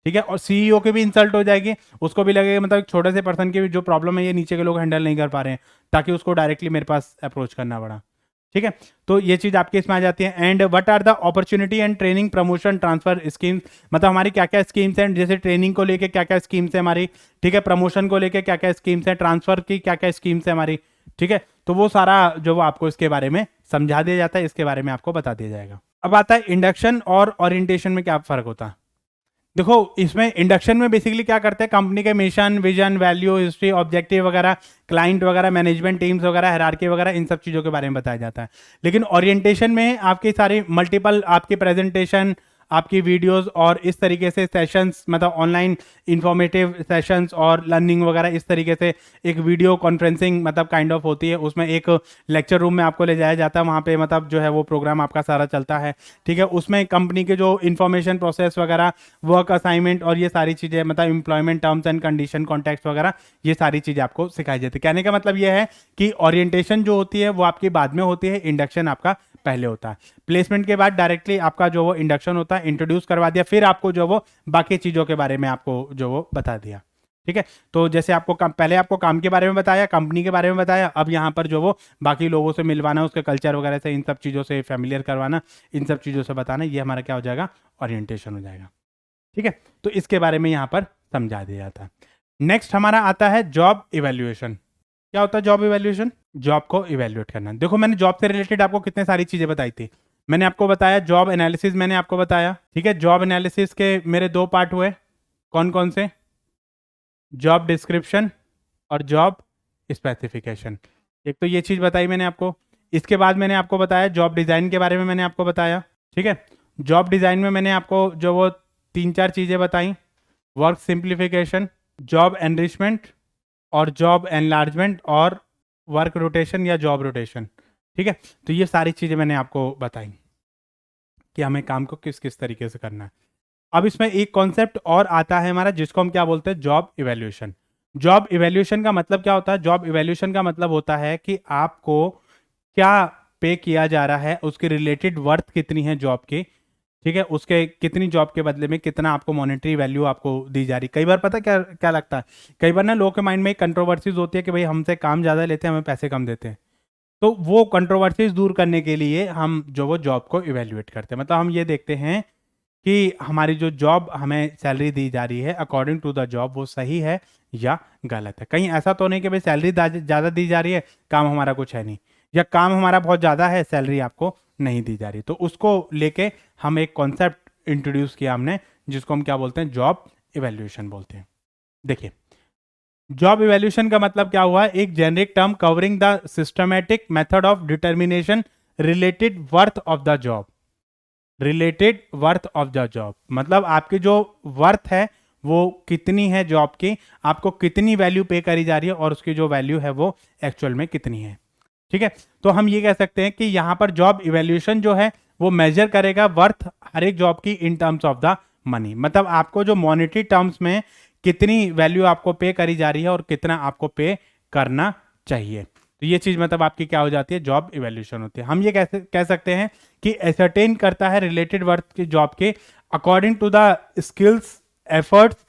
S1: ठीक है, और सीईओ की भी इंसल्ट हो जाएगी, उसको भी लगेगा मतलब छोटे से पर्सन की भी जो प्रॉब्लम है ये नीचे के लोग हैंडल नहीं कर पा रहे हैं, ताकि उसको डायरेक्टली मेरे पास अप्रोच करना पड़ा, ठीक है। तो ये चीज़ आपके इसमें आ जाती है। And what are the opportunity and training promotion transfer schemes, मतलब हमारी क्या क्या स्कीम्स हैं, जैसे ट्रेनिंग को लेके क्या क्या स्कीम्स है हमारी, ठीक है, प्रमोशन को लेके क्या क्या स्कीम्स है, ट्रांसफर की क्या क्या स्कीम्स है हमारी, ठीक है। तो वो सारा जो वो आपको इसके बारे में समझा दिया जाता है, इसके बारे में आपको बता दिया जाएगा। अब आता है इंडक्शन और ओरिएंटेशन में क्या फर्क होता है। देखो इसमें इंडक्शन में बेसिकली क्या करते हैं, कंपनी के mission, vision, value, history, objective वगैरह, क्लाइंट वगैरह, मैनेजमेंट टीम्स वगैरह, हायरार्की वगैरह, इन सब चीज़ों के बारे में बताया जाता है। लेकिन ओरिएंटेशन में आपकी सारी मल्टीपल आपकी प्रेजेंटेशन, आपकी वीडियोस और इस तरीके से सेशंस, मतलब ऑनलाइन इंफॉर्मेटिव सेशंस और लर्निंग वगैरह, इस तरीके से एक वीडियो कॉन्फ्रेंसिंग मतलब काइंड ऑफ होती है। उसमें एक लेक्चर रूम में आपको ले जाया जाता है, वहाँ पे मतलब जो है वो प्रोग्राम आपका सारा चलता है, ठीक है। उसमें कंपनी के जो इन्फॉर्मेशन प्रोसेस वगैरह, वर्क असाइनमेंट और ये सारी चीज़ें, मतलब employment terms and condition, contact वगैरह, ये सारी चीज़ें आपको सिखाई जाती है। कहने का मतलब ये है कि ओरिएंटेशन जो होती है वो आपकी बाद में होती है, इंडक्शन आपका पहले होता है। प्लेसमेंट के बाद डायरेक्टली आपका जो वो इंडक्शन होता है, इंट्रोड्यूस करवा दिया, फिर आपको जो वो बाकी चीज़ों के बारे में आपको जो वो बता दिया, ठीक है। तो जैसे आपको पहले आपको काम के बारे में बताया, कंपनी के बारे में बताया, अब यहाँ पर जो वो बाकी लोगों से मिलवाना, उसके कल्चर वगैरह से, इन सब चीज़ों से फेमिलियर करवाना, इन सब चीज़ों से बताना, ये हमारा क्या हो जाएगा, ओरिएंटेशन हो जाएगा, ठीक है। तो इसके बारे में यहाँ पर समझा दिया जाता है। नेक्स्ट हमारा आता है जॉब इवेल्युएशन। क्या होता है जॉब इवेल्युएशन, जॉब को इवेल्युएट करना। देखो मैंने जॉब से रिलेटेड आपको कितने सारी चीजें बताई थी। मैंने आपको बताया जॉब एनालिसिस, मैंने आपको बताया, ठीक है। जॉब एनालिसिस के मेरे दो पार्ट हुए, कौन कौन से, जॉब डिस्क्रिप्शन और जॉब स्पेसिफिकेशन। एक तो ये चीज बताई मैंने आपको। इसके बाद मैंने आपको बताया जॉब डिजाइन के बारे में, मैंने आपको बताया, ठीक है। जॉब डिजाइन में मैंने आपको जो वो 3-4 चीजें बताई, वर्क सिंप्लीफिकेशन, जॉब एनरिचमेंट और जॉब एनलार्जमेंट और वर्क रोटेशन या जॉब रोटेशन, ठीक है। तो ये सारी चीज़ें मैंने आपको बताई कि हमें काम को किस किस तरीके से करना है। अब इसमें एक कॉन्सेप्ट और आता है हमारा, जिसको हम क्या बोलते हैं, जॉब इवैल्यूएशन। जॉब इवैल्यूएशन का मतलब क्या होता है, जॉब इवैल्यूएशन का मतलब होता है कि आपको क्या पे किया जा रहा है, उसके रिलेटेड वर्थ कितनी है जॉब की, ठीक है, उसके कितनी जॉब के बदले में कितना आपको मॉनेटरी वैल्यू आपको दी जा रही। कई बार पता क्या क्या लगता है, कई बार ना लोगों के माइंड में कंट्रोवर्सीज होती है कि भाई हमसे काम ज़्यादा लेते हैं, हमें पैसे कम देते हैं। तो वो कंट्रोवर्सीज दूर करने के लिए हम जो वो जॉब को इवेल्युएट करते हैं, मतलब हम ये देखते हैं कि हमारी जो जॉब हमें सैलरी दी जा रही है अकॉर्डिंग टू द जॉब, वो सही है या गलत है। कहीं ऐसा तो नहीं कि भाई सैलरी ज़्यादा दी जा रही है, काम हमारा कुछ है नहीं, या काम हमारा बहुत ज़्यादा है, सैलरी आपको नहीं दी जा रही। तो उसको लेके हम एक कॉन्सेप्ट इंट्रोड्यूस किया हमने, जिसको हम क्या बोलते हैं, जॉब इवेल्यूएशन बोलते हैं। देखिए जॉब इवेल्यूएशन का मतलब क्या हुआ, एक generic term covering the systematic method of determination related worth of the job, related worth of the job, मतलब आपकी जो वर्थ है वो कितनी है जॉब की, आपको कितनी वैल्यू पे करी जा रही है और उसकी जो वैल्यू है वो एक्चुअल में कितनी है, ठीक है। तो हम ये कह सकते हैं कि यहाँ पर जॉब इवेल्यूएशन जो है वो मेजर करेगा वर्थ हर एक जॉब की in terms of the money, मतलब आपको जो मॉनेटरी टर्म्स में कितनी वैल्यू आपको पे करी जा रही है और कितना आपको पे करना चाहिए। तो ये चीज मतलब आपकी क्या हो जाती है, जॉब इवेल्यूएशन होती है। हम ये कैसे कह सकते हैं कि एसरटेन करता है रिलेटेड वर्थ की जॉब के according to the skills, efforts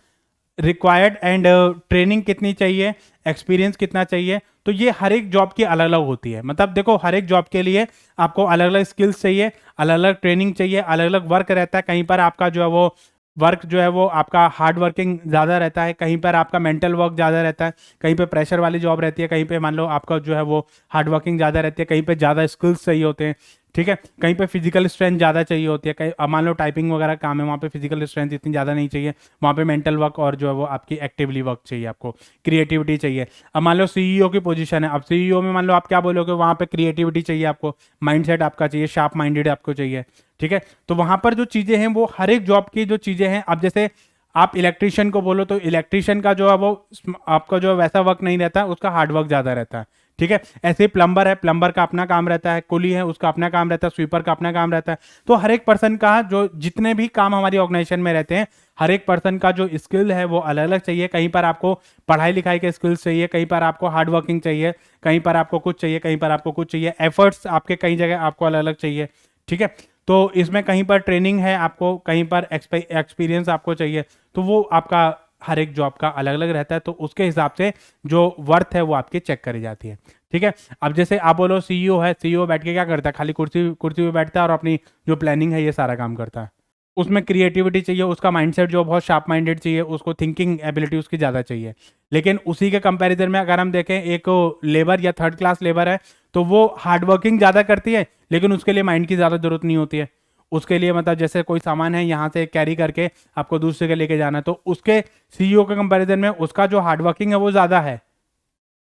S1: required and training कितनी चाहिए, एक्सपीरियंस कितना चाहिए, तो ये हर एक जॉब की अलग अलग होती है। मतलब देखो हर एक जॉब के लिए आपको अलग अलग स्किल्स चाहिए, अलग अलग ट्रेनिंग चाहिए, अलग अलग वर्क रहता है। कहीं पर आपका जो है वो वर्क जो है वो आपका हार्ड वर्किंग ज़्यादा रहता है, कहीं पर आपका मेंटल वर्क ज़्यादा रहता है, कहीं पे प्रेशर वाली जॉब रहती है, कहीं पे मान लो आपका जो है वो हार्ड वर्किंग ज़्यादा रहती है, कहीं पे ज़्यादा स्किल्स चाहिए होते हैं। ठीक है, कहीं पे फिजिकल स्ट्रेंथ ज़्यादा चाहिए होती है, कहीं अब मान लो टाइपिंग वगैरह काम है, वहाँ पे फिजिकल स्ट्रेंथ इतनी ज़्यादा नहीं चाहिए, वहाँ पे मेंटल वर्क और जो है वो आपकी एक्टिवली वर्क चाहिए, आपको क्रिएटिविटी चाहिए। अब मान लो सीईओ की पोजीशन है, अब सीईओ में मान लो आप क्या बोलोगे, वहाँ पे क्रिएटिविटी चाहिए आपको, माइंडसेट आपका चाहिए, शार्प माइंडेड आपको चाहिए। ठीक है, तो वहाँ पर जो चीज़ें हैं वो हर एक जॉब की जो चीज़ें हैं, अब जैसे आप इलेक्ट्रिशियन को बोलो तो इलेक्ट्रिशियन का जो है वो आपका जो वैसा वर्क नहीं रहता, उसका हार्ड वर्क ज़्यादा रहता है। ठीक है, ऐसे ही प्लम्बर है, प्लम्बर का अपना काम रहता है, कुली है उसका अपना काम रहता है, स्वीपर का अपना काम रहता है। तो हर एक पर्सन का जो जितने भी काम हमारी ऑर्गेनाइजेशन में रहते हैं, हर एक पर्सन का जो स्किल है वो अलग अलग चाहिए। कहीं पर आपको पढ़ाई लिखाई के स्किल्स चाहिए, कहीं पर आपको हार्ड वर्किंग चाहिए, कहीं पर आपको कुछ चाहिए, कहीं पर आपको कुछ चाहिए, एफर्ट्स आपके कई जगह आपको अलग अलग चाहिए। ठीक है, तो इसमें कहीं पर ट्रेनिंग है आपको, कहीं पर एक्सपीरियंस आपको चाहिए, तो वो आपका हर एक जॉब का अलग अलग रहता है। तो उसके हिसाब से जो वर्थ है वो आपकी चेक करी जाती है। ठीक है, अब जैसे आप बोलो सीईओ है, सीईओ बैठ के क्या करता है, खाली कुर्सी कुर्सी पे बैठता है और अपनी जो प्लानिंग है ये सारा काम करता है। उसमें क्रिएटिविटी चाहिए, उसका माइंडसेट जो बहुत शार्प माइंडेड चाहिए, उसको थिंकिंग एबिलिटी उसकी ज़्यादा चाहिए। लेकिन उसी के कंपैरिजन में अगर हम देखें एक लेबर या थर्ड क्लास लेबर है, तो वो हार्ड वर्किंग ज़्यादा करती है, लेकिन उसके लिए माइंड की ज़्यादा जरूरत नहीं होती है। उसके लिए मतलब जैसे कोई सामान है यहाँ से कैरी करके आपको दूसरे के लेके जाना है, तो उसके सीईओ के कंपैरिजन में उसका जो हार्ड वर्किंग है वो ज़्यादा है।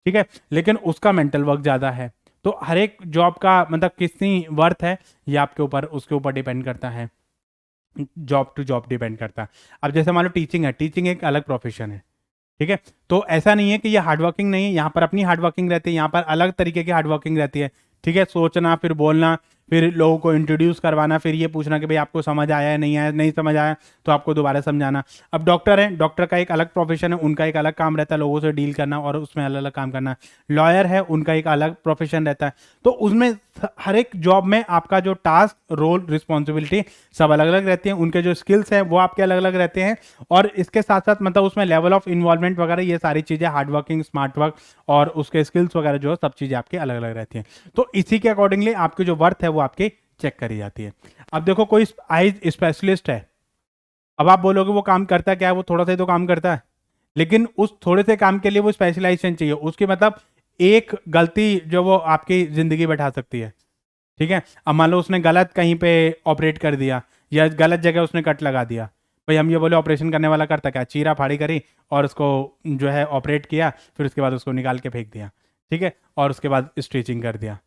S1: ठीक है, लेकिन उसका मेंटल वर्क ज़्यादा है। तो हर एक जॉब का मतलब कितनी वर्थ है ये आपके ऊपर उसके ऊपर डिपेंड करता है, जॉब टू जॉब डिपेंड करता है। अब जैसे मान लो टीचिंग है, टीचिंग एक अलग प्रोफेशन है। ठीक है, तो ऐसा नहीं है कि ये हार्डवर्किंग नहीं है, यहाँ पर अपनी हार्डवर्किंग रहती है, यहाँ पर अलग तरीके की हार्डवर्किंग रहती है। ठीक है, सोचना, फिर बोलना, फिर लोगों को इंट्रोड्यूस करवाना, फिर ये पूछना कि भाई आपको समझ आया है, नहीं आया, नहीं समझ आया तो आपको दोबारा समझाना। अब डॉक्टर है, डॉक्टर का एक अलग प्रोफेशन है, उनका एक अलग काम रहता है, लोगों से डील करना और उसमें अलग अलग काम करना। लॉयर है, उनका एक अलग प्रोफेशन रहता है। तो उसमें हर एक जॉब में आपका जो टास्क, रोल, रिस्पॉन्सिबिलिटी सब अलग अलग रहती है, उनके जो स्किल्स हैं वो आपके अलग अलग रहते हैं। और इसके साथ साथ मतलब उसमें लेवल ऑफ इन्वॉल्वमेंट वगैरह ये सारी चीज़ें, हार्ड वर्किंग, स्मार्ट वर्क और उसके स्किल्स वगैरह जो है सब चीज़ें आपके अलग अलग रहती हैं। तो इसी के अकॉर्डिंगली आपकी जो वर्थ है वो आपकी चेक करी जाती है। अब देखो कोई आइज स्पेशलिस्ट है, अब आप बोलोगे वो काम करता क्या है, वो थोड़ा सा ही तो काम करता है, लेकिन उस थोड़े से काम के लिए वो स्पेशलाइजेशन चाहिए उसकी। मतलब एक गलती जो वो आपकी जिंदगी बैठा सकती है। ठीक है, अब मान लो उसने गलत कहीं पे ऑपरेट कर दिया या गलत जगह उसने कट लगा दिया, भाई हम ये बोले ऑपरेशन करने वाला करता क्या, चीरा फाड़ी करी और उसको जो है ऑपरेट किया, फिर उसके बाद उसको निकाल के फेंक दिया। ठीक है, और उसके बाद स्टिचिंग कर दिया।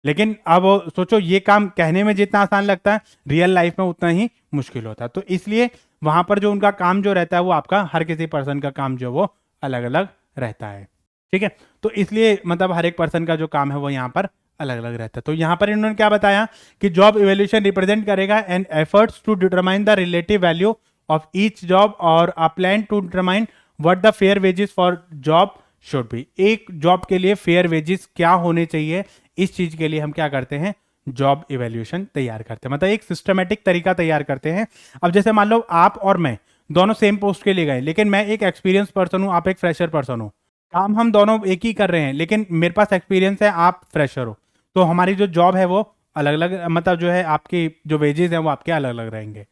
S1: लेकिन अब सोचो ये काम कहने में जितना आसान लगता है, रियल लाइफ में उतना ही मुश्किल होता है। तो इसलिए वहां पर जो उनका काम जो रहता है वो आपका हर किसी पर्सन का काम जो वो अलग अलग रहता है। ठीक है, तो इसलिए मतलब हर एक पर्सन का जो काम है वो यहाँ पर अलग अलग रहता है। तो यहाँ पर इन्होंने क्या बताया कि जॉब इवैल्यूएशन रिप्रेजेंट करेगा and efforts to determine the relative value of each job और a plan to determine what the fair wages for job should be. एक जॉब के लिए फेयर वेजेस क्या होने चाहिए, इस चीज के लिए हम क्या करते हैं, जॉब इवैल्यूएशन तैयार करते हैं, मतलब एक सिस्टमेटिक तरीका तैयार करते हैं। अब जैसे मान लो आप और मैं दोनों सेम पोस्ट के लिए गए, लेकिन मैं एक एक्सपीरियंस पर्सन हूं, आप एक फ्रेशर पर्सन हो, काम हम दोनों एक ही कर रहे हैं, लेकिन मेरे पास एक्सपीरियंस है, आप फ्रेशर हो, तो हमारी जो जॉब है वो अलग अलग, मतलब जो है आपकी जो वेजेस हैं वो आपके अलग अलग रहेंगे।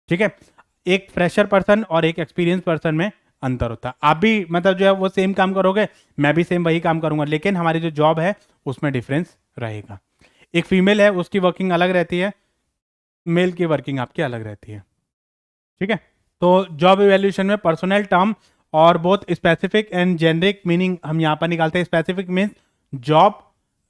S1: ठीक है, एक फ्रेशर पर्सन और एक एक्सपीरियंस पर्सन में अंतर होता है। आप भी मतलब जो है वो सेम काम करोगे, मैं भी सेम वही काम करूंगा, लेकिन हमारी जो जॉब है उसमें डिफरेंस रहेगा। एक फीमेल है, उसकी वर्किंग अलग रहती है, मेल की वर्किंग आपकी अलग रहती है। ठीक है, तो जॉब इवैल्यूएशन में पर्सनल टर्म और both specific and generic meaning हम यहाँ पर निकालते हैं। Specific means job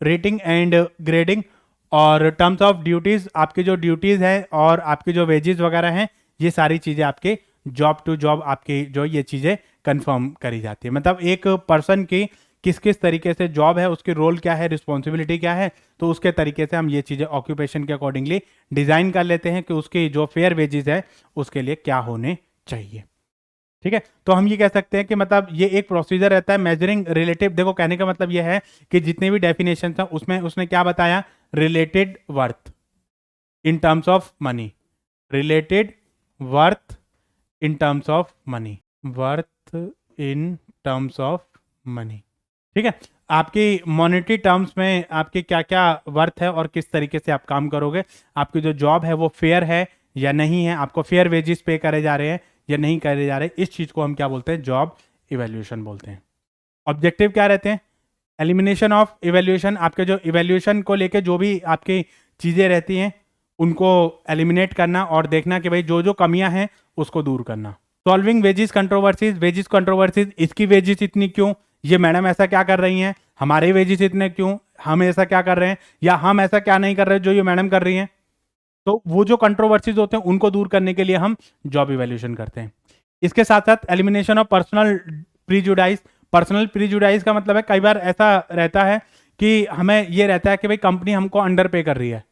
S1: rating and grading, और टर्म्स ऑफ ड्यूटीज आपकी जो ड्यूटीज है और आपकी जो वेजेस वगैरह हैं, ये सारी चीजें आपके जॉब टू जॉब आपकी जो ये चीजें कंफर्म करी जाती है। मतलब एक पर्सन की किस किस तरीके से जॉब है, उसकी रोल क्या है, रिस्पॉन्सिबिलिटी क्या है, तो उसके तरीके से हम ये चीजें ऑक्यूपेशन के अकॉर्डिंगली डिजाइन कर लेते हैं कि उसकी जो फेयर वेजेस है उसके लिए क्या होने चाहिए। ठीक है, तो हम ये कह सकते हैं कि मतलब ये एक प्रोसीजर रहता है मेजरिंग रिलेटिव। देखो कहने का मतलब ये है कि जितने भी डेफिनेशन था उसमें उसने क्या बताया, related worth in terms of money, related worth in terms of money, worth worth in terms of money. ठीक है, आपकी मॉनेटरी टर्म्स में आपकी क्या क्या वर्थ है और किस तरीके से आप काम करोगे, आपकी जो जॉब है वो फेयर है या नहीं है, आपको फेयर वेजेस पे करे जा रहे हैं या नहीं करे जा रहे, इस चीज को हम क्या बोलते हैं, जॉब इवैल्यूएशन बोलते हैं। ऑब्जेक्टिव क्या रहते हैं, एलिमिनेशन ऑफ इवैल्यूएशन, आपके जो इवैल्यूएशन को लेके जो भी आपकी चीजें रहती हैं उनको एलिमिनेट करना और देखना कि भाई जो जो कमियां हैं उसको दूर करना। Solving wages controversies, wages controversies, इसकी वेजिस इतनी क्यों, ये मैडम ऐसा क्या कर रही हैं, हमारे वेजिस इतने क्यों, हम ऐसा क्या कर रहे हैं या हम ऐसा क्या नहीं कर रहे जो ये मैडम कर रही हैं। तो वो जो कंट्रोवर्सीज होते हैं उनको दूर करने के लिए हम जॉब इवैल्यूएशन करते हैं। इसके साथ साथ एलिमिनेशन ऑफ पर्सनल प्रीजुडाइज। पर्सनल प्रीजुडाइज का मतलब है कई बार ऐसा रहता है कि हमें ये रहता है कि भाई कंपनी हमको अंडर पे कर रही है,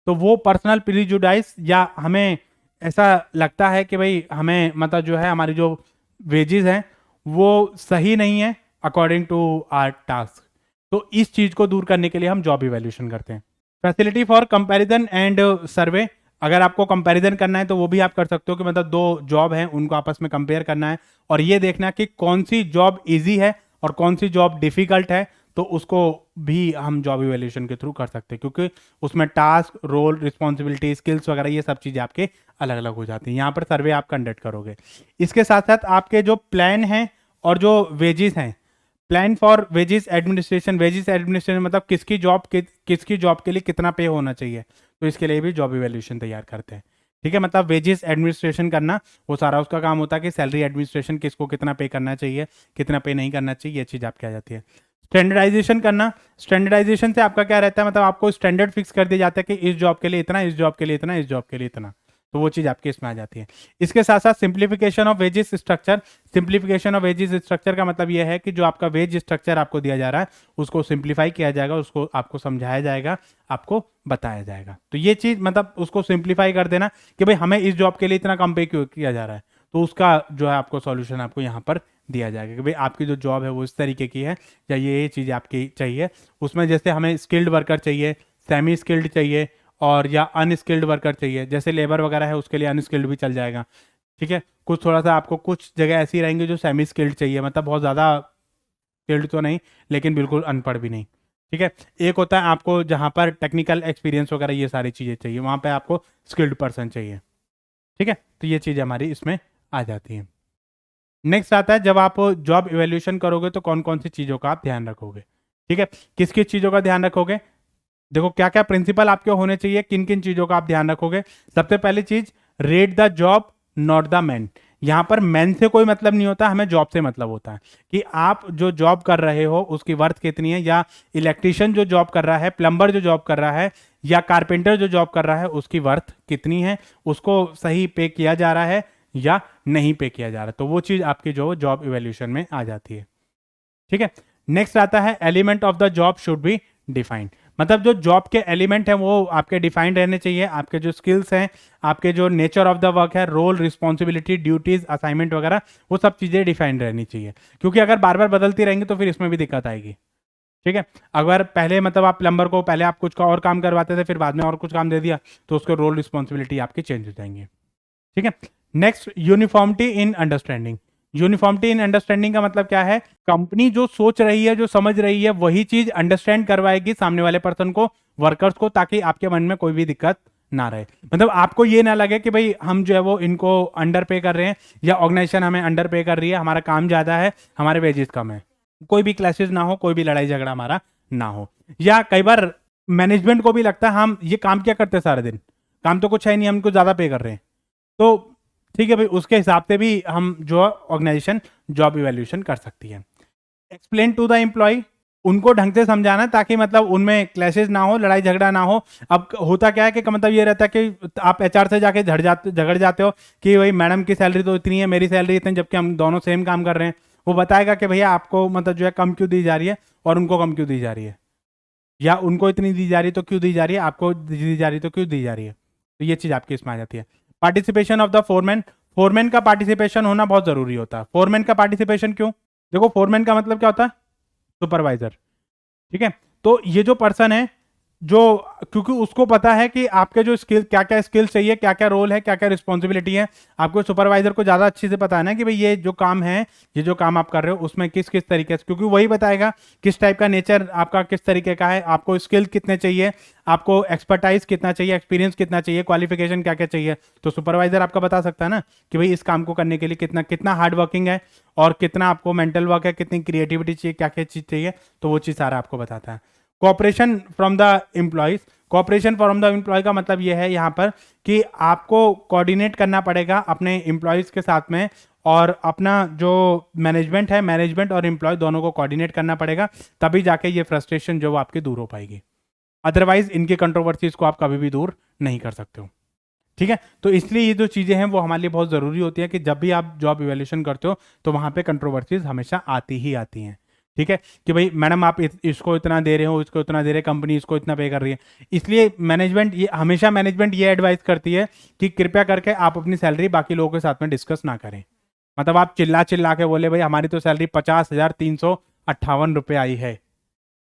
S1: तो वो पर्सनल प्रीजुडाइज या हमें ऐसा लगता है कि भाई हमें मतलब जो है हमारी जो वेजेस हैं वो सही नहीं है अकॉर्डिंग टू आवर टास्क, तो इस चीज को दूर करने के लिए हम जॉब इवैल्यूएशन करते हैं। फैसिलिटी फॉर कंपैरिजन एंड सर्वे, अगर आपको कंपैरिजन करना है तो वो भी आप कर सकते हो कि मतलब दो जॉब हैं उनको आपस में कंपेयर करना है और ये देखना कि कौन सी जॉब इजी है और कौन सी जॉब डिफिकल्ट है, तो उसको भी हम जॉब इवैल्यूएशन के थ्रू कर सकते हैं क्योंकि उसमें टास्क, रोल, रिस्पॉन्सिबिलिटी, स्किल्स वगैरह ये सब चीज़ें आपके अलग अलग हो जाती हैं। यहाँ पर सर्वे आप कंडक्ट करोगे। इसके साथ साथ आपके जो प्लान हैं और जो वेजेस हैं, plan for wages administration, wages administration मतलब किसकी जॉब के लिए कितना पे होना चाहिए, तो इसके लिए भी जॉब इवैल्यूएशन तैयार करते हैं। ठीक है, मतलब वेजेस एडमिनिस्ट्रेशन करना वो सारा उसका काम होता है कि सैलरी एडमिनिस्ट्रेशन किसको कितना पे करना चाहिए, कितना पे नहीं करना चाहिए, ये चीज़ आपकी आ जाती है। स्टैंडर्डाइजेशन करना, स्टैंडर्डाइजेशन से आपका क्या रहता है, मतलब आपको स्टैंडर्ड फिक्स कर दिया जाता है कि इस जॉब के लिए इतना, इस जॉब के लिए इतना, इस जॉब के लिए इतना, तो वो चीज़ आपके इसमें आ जाती है। इसके साथ साथ simplification of wages structure. Simplification of wages structure का मतलब ये है कि जो आपका वेज स्ट्रक्चर आपको दिया जा रहा है उसको सिंप्लीफाई किया जाएगा, उसको आपको समझाया जाएगा, आपको बताया जाएगा। तो ये चीज़ मतलब उसको सिंप्लीफाई कर देना कि भाई हमें इस जॉब के लिए इतना कम पे क्यों किया जा रहा है, तो उसका जो है आपको सॉल्यूशन आपको यहाँ पर दिया जाएगा कि भाई आपकी जो जॉब है वो इस तरीके की है या ये चीज़ आपकी चाहिए। उसमें जैसे हमें स्किल्ड वर्कर चाहिए, सेमी स्किल्ड चाहिए और या अनस्किल्ड वर्कर चाहिए, जैसे लेबर वगैरह है उसके लिए अनस्किल्ड भी चल जाएगा। ठीक है, कुछ थोड़ा सा आपको कुछ जगह ऐसी रहेंगी जो सेमी स्किल्ड चाहिए, मतलब बहुत ज़्यादा स्किल्ड तो नहीं लेकिन बिल्कुल अनपढ़ भी नहीं। ठीक है, एक होता है आपको जहाँ पर टेक्निकल एक्सपीरियंस वगैरह ये सारी चीज़ें चाहिए, वहाँ पर आपको स्किल्ड पर्सन चाहिए। ठीक है, तो ये चीज़ हमारी इसमें आ जाती है। नेक्स्ट आता है जब आप जॉब इवैल्यूएशन करोगे तो कौन कौन सी चीज़ों का आप ध्यान रखोगे। ठीक है, किस किस चीज़ों का ध्यान रखोगे, देखो क्या क्या प्रिंसिपल आपके होने चाहिए, किन किन चीज़ों का आप ध्यान रखोगे। सबसे पहली चीज़, rate the job not the man. यहाँ पर मैन से कोई मतलब नहीं होता, हमें जॉब से मतलब होता है कि आप जो जॉब कर रहे हो उसकी वर्थ कितनी है, या इलेक्ट्रीशियन जो जॉब कर रहा है, प्लम्बर जो जॉब कर रहा है या कारपेंटर जो जॉब कर रहा है उसकी वर्थ कितनी है, उसको सही पे किया जा रहा है या नहीं पे किया जा रहा है, तो वो चीज़ आपकी जो जॉब इवैल्यूएशन में आ जाती है। ठीक है, नेक्स्ट आता है element of the job should be defined, मतलब जो जॉब के एलिमेंट हैं वो आपके डिफाइंड रहने चाहिए, आपके जो स्किल्स हैं, आपके जो नेचर ऑफ द वर्क है, रोल, रिस्पॉन्सिबिलिटी, ड्यूटीज, असाइनमेंट वगैरह, वो सब चीज़ें डिफाइंड रहनी चाहिए, क्योंकि अगर बार बार बदलती रहेंगी तो फिर इसमें भी दिक्कत आएगी। ठीक है, अगर पहले मतलब आप प्लम्बर को पहले आप कुछ का और काम करवाते थे फिर बाद में और कुछ काम दे दिया तो उसके रोल रिस्पॉन्सिबिलिटी आपकी चेंज हो जाएंगी। ठीक है, next, uniformity in understanding. Uniformity in understanding का मतलब क्या है, कंपनी जो सोच रही है, जो समझ रही है, वही चीज अंडरस्टैंड करवाएगी सामने वाले पर्सन को, वर्कर्स को, ताकि आपके मन में कोई भी दिक्कत ना रहे। मतलब आपको ये ना लगे कि भाई हम जो है वो इनको अंडर पे कर रहे हैं या ऑर्गेनाइजेशन हमें अंडर पे कर रही है, हमारा काम ज्यादा है, हमारे वेजेस कम है, कोई भी क्लैशेस ना हो, कोई भी लड़ाई झगड़ा हमारा ना हो। या कई बार मैनेजमेंट को भी लगता है हम ये काम क्या करते हैं सारे दिन, काम तो कुछ है नहीं, हम इनको ज्यादा पे कर रहे हैं, तो ठीक है भाई उसके हिसाब से भी हम जो ऑर्गेनाइजेशन जॉब इवैल्यूएशन कर सकती है। एक्सप्लेन टू द एम्प्लॉय, उनको ढंग से समझाना ताकि मतलब उनमें क्लैशेस ना हो, लड़ाई झगड़ा ना हो। अब होता क्या है कि मतलब ये रहता है कि आप एचआर से जाके झगड़ जाते हो कि भाई मैडम की सैलरी तो इतनी है, मेरी सैलरी इतनी, जबकि हम दोनों सेम काम कर रहे हैं। वो बताएगा कि भैया आपको मतलब जो है कम क्यों दी जा रही है और उनको कम क्यों दी जा रही है, या उनको इतनी दी जा रही है तो क्यों दी जा रही है, आपको दी जा रही है तो क्यों दी जा रही है, तो ये चीज़ आपकी इसमें आ जाती है। Participation of the foreman, foreman का पार्टिसिपेशन होना बहुत जरूरी होता है। फोरमैन का पार्टिसिपेशन क्यों, देखो फोरमैन का मतलब क्या होता है, सुपरवाइजर। ठीक है, तो ये जो पर्सन है जो, क्योंकि उसको पता है कि आपके जो स्किल, क्या क्या स्किल चाहिए, क्या क्या रोल है, क्या क्या रिस्पॉन्सिबिलिटी है। आपको सुपरवाइजर को ज़्यादा अच्छे से पता है ना कि भाई ये जो काम है, ये जो काम आप कर रहे हो उसमें किस किस तरीके से, क्योंकि वही बताएगा किस टाइप का नेचर आपका किस तरीके का है, आपको स्किल कितने चाहिए, आपको एक्सपर्टाइज कितना चाहिए, एक्सपीरियंस कितना चाहिए, क्वालिफिकेशन क्या क्या चाहिए। तो सुपरवाइजर आपका बता सकता है ना कि भाई इस काम को करने के लिए कितना कितना हार्ड वर्किंग है, और कितना आपको मेंटल वर्क है, कितनी क्रिएटिविटी चाहिए, क्या क्या चीज़ चाहिए, तो वो चीज़ सारा आपको बताता है। Cooperation from the employees, cooperation from the employee का मतलब ये है यहाँ पर कि आपको कोऑर्डिनेट करना पड़ेगा अपने एम्प्लॉयज के साथ में, और अपना जो मैनेजमेंट है, मैनेजमेंट और एम्प्लॉय दोनों को कोऑर्डिनेट करना पड़ेगा, तभी जाके ये फ्रस्ट्रेशन जो वो आपकी दूर हो पाएगी। अदरवाइज इनकी कंट्रोवर्सीज को आप कभी भी दूर नहीं कर सकते हो। ठीक है, तो इसलिए ये जो चीज़ें हैं वो हमारे लिए बहुत ज़रूरी होती है कि जब भी आप जॉब इवैल्यूएशन करते हो तो वहाँ पे कंट्रोवर्सीज हमेशा आती ही आती हैं। ठीक है, कि भाई मैडम आप इसको इतना दे रहे हो, इसको इतना दे रहे, कंपनी इसको इतना पे कर रही है। इसलिए मैनेजमेंट ये हमेशा मैनेजमेंट ये एडवाइस करती है कि कृपया करके आप अपनी सैलरी बाकी लोगों के साथ में डिस्कस ना करें। मतलब आप चिल्ला चिल्ला के बोले भाई हमारी तो सैलरी 50,358 रुपये आई है,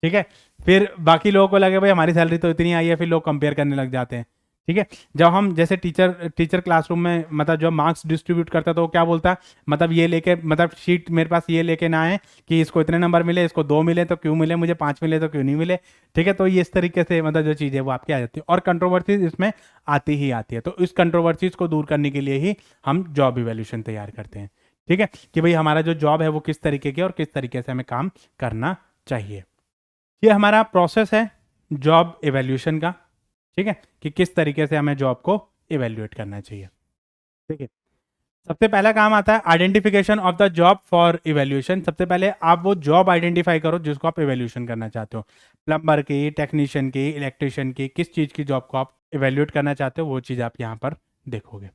S1: ठीक है, फिर बाकी लोगों को लगे भाई हमारी सैलरी तो इतनी आई है, फिर लोग कंपेयर करने लग जाते हैं। ठीक है, जब हम जैसे टीचर क्लासरूम में मतलब जो मार्क्स डिस्ट्रीब्यूट करता है तो वो क्या बोलता है, मतलब ये लेके, मतलब शीट मेरे पास ये लेके ना आए कि इसको इतने नंबर मिले, इसको 2 मिले तो क्यों मिले, मुझे 5 मिले तो क्यों नहीं मिले। ठीक है, तो ये इस तरीके से मतलब जो चीज़ है वो आपकी आ जाती है, और कंट्रोवर्सीज इसमें आती ही आती है। तो इस कंट्रोवर्सीज को दूर करने के लिए ही हम जॉब इवैल्यूएशन तैयार करते हैं। ठीक है, कि भाई हमारा जो जॉब है वो किस तरीके की और किस तरीके से हमें काम करना चाहिए। ये हमारा प्रोसेस है जॉब इवैल्यूएशन का। ठीक है, कि किस तरीके से हमें जॉब को इवैल्यूएट करना चाहिए। ठीक है, सबसे पहला काम आता है identification of the job for evaluation. सबसे पहले आप वो जॉब आइडेंटिफाई करो जिसको आप इवैल्यूएशन करना चाहते हो। प्लम्बर की, टेक्नीशियन की, इलेक्ट्रिशियन की, किस चीज़ की जॉब को आप इवैल्यूएट करना चाहते हो, वो चीज़ आप यहाँ पर देखोगे।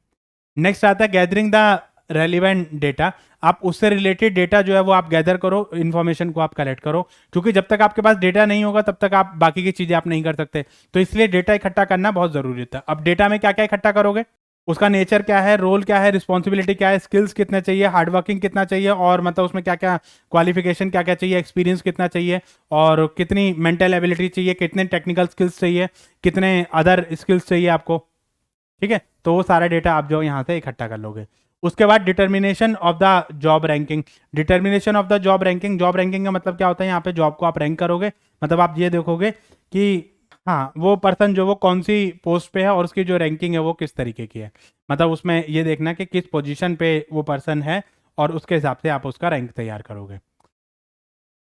S1: नेक्स्ट आता है गैदरिंग द रेलिवेंट डेटा। आप उससे रिलेटेड डेटा जो है वो आप गैदर करो, इन्फॉर्मेशन को आप कलेक्ट करो, क्योंकि जब तक आपके पास डेटा नहीं होगा तब तक आप बाकी की चीज़ें आप नहीं कर सकते। तो इसलिए डेटा इकट्ठा करना बहुत ज़रूरी होता है। अब डेटा में क्या क्या इकट्ठा करोगे, उसका नेचर क्या है, रोल क्या है, रिस्पॉन्सिबिलिटी क्या है, स्किल्स कितने चाहिए, हार्डवर्किंग कितना चाहिए, और मतलब उसमें क्या क्या क्वालिफिकेशन क्या क्या चाहिए, एक्सपीरियंस कितना चाहिए, और कितनी मेंटल एबिलिटी चाहिए, कितने टेक्निकल स्किल्स चाहिए, कितने अदर स्किल्स चाहिए आपको। ठीक है, तो वो सारा डेटा आप जो यहाँ से इकट्ठा कर लोगे। उसके बाद determination of the job ranking. Determination of the job ranking, job ranking का मतलब क्या होता है, यहाँ पे जॉब को आप रैंक करोगे। मतलब आप ये देखोगे कि हाँ वो पर्सन जो वो कौन सी पोस्ट पे है और उसकी जो रैंकिंग है वो किस तरीके की है। मतलब उसमें ये देखना कि किस पोजीशन पे वो पर्सन है और उसके हिसाब से आप उसका रैंक तैयार करोगे।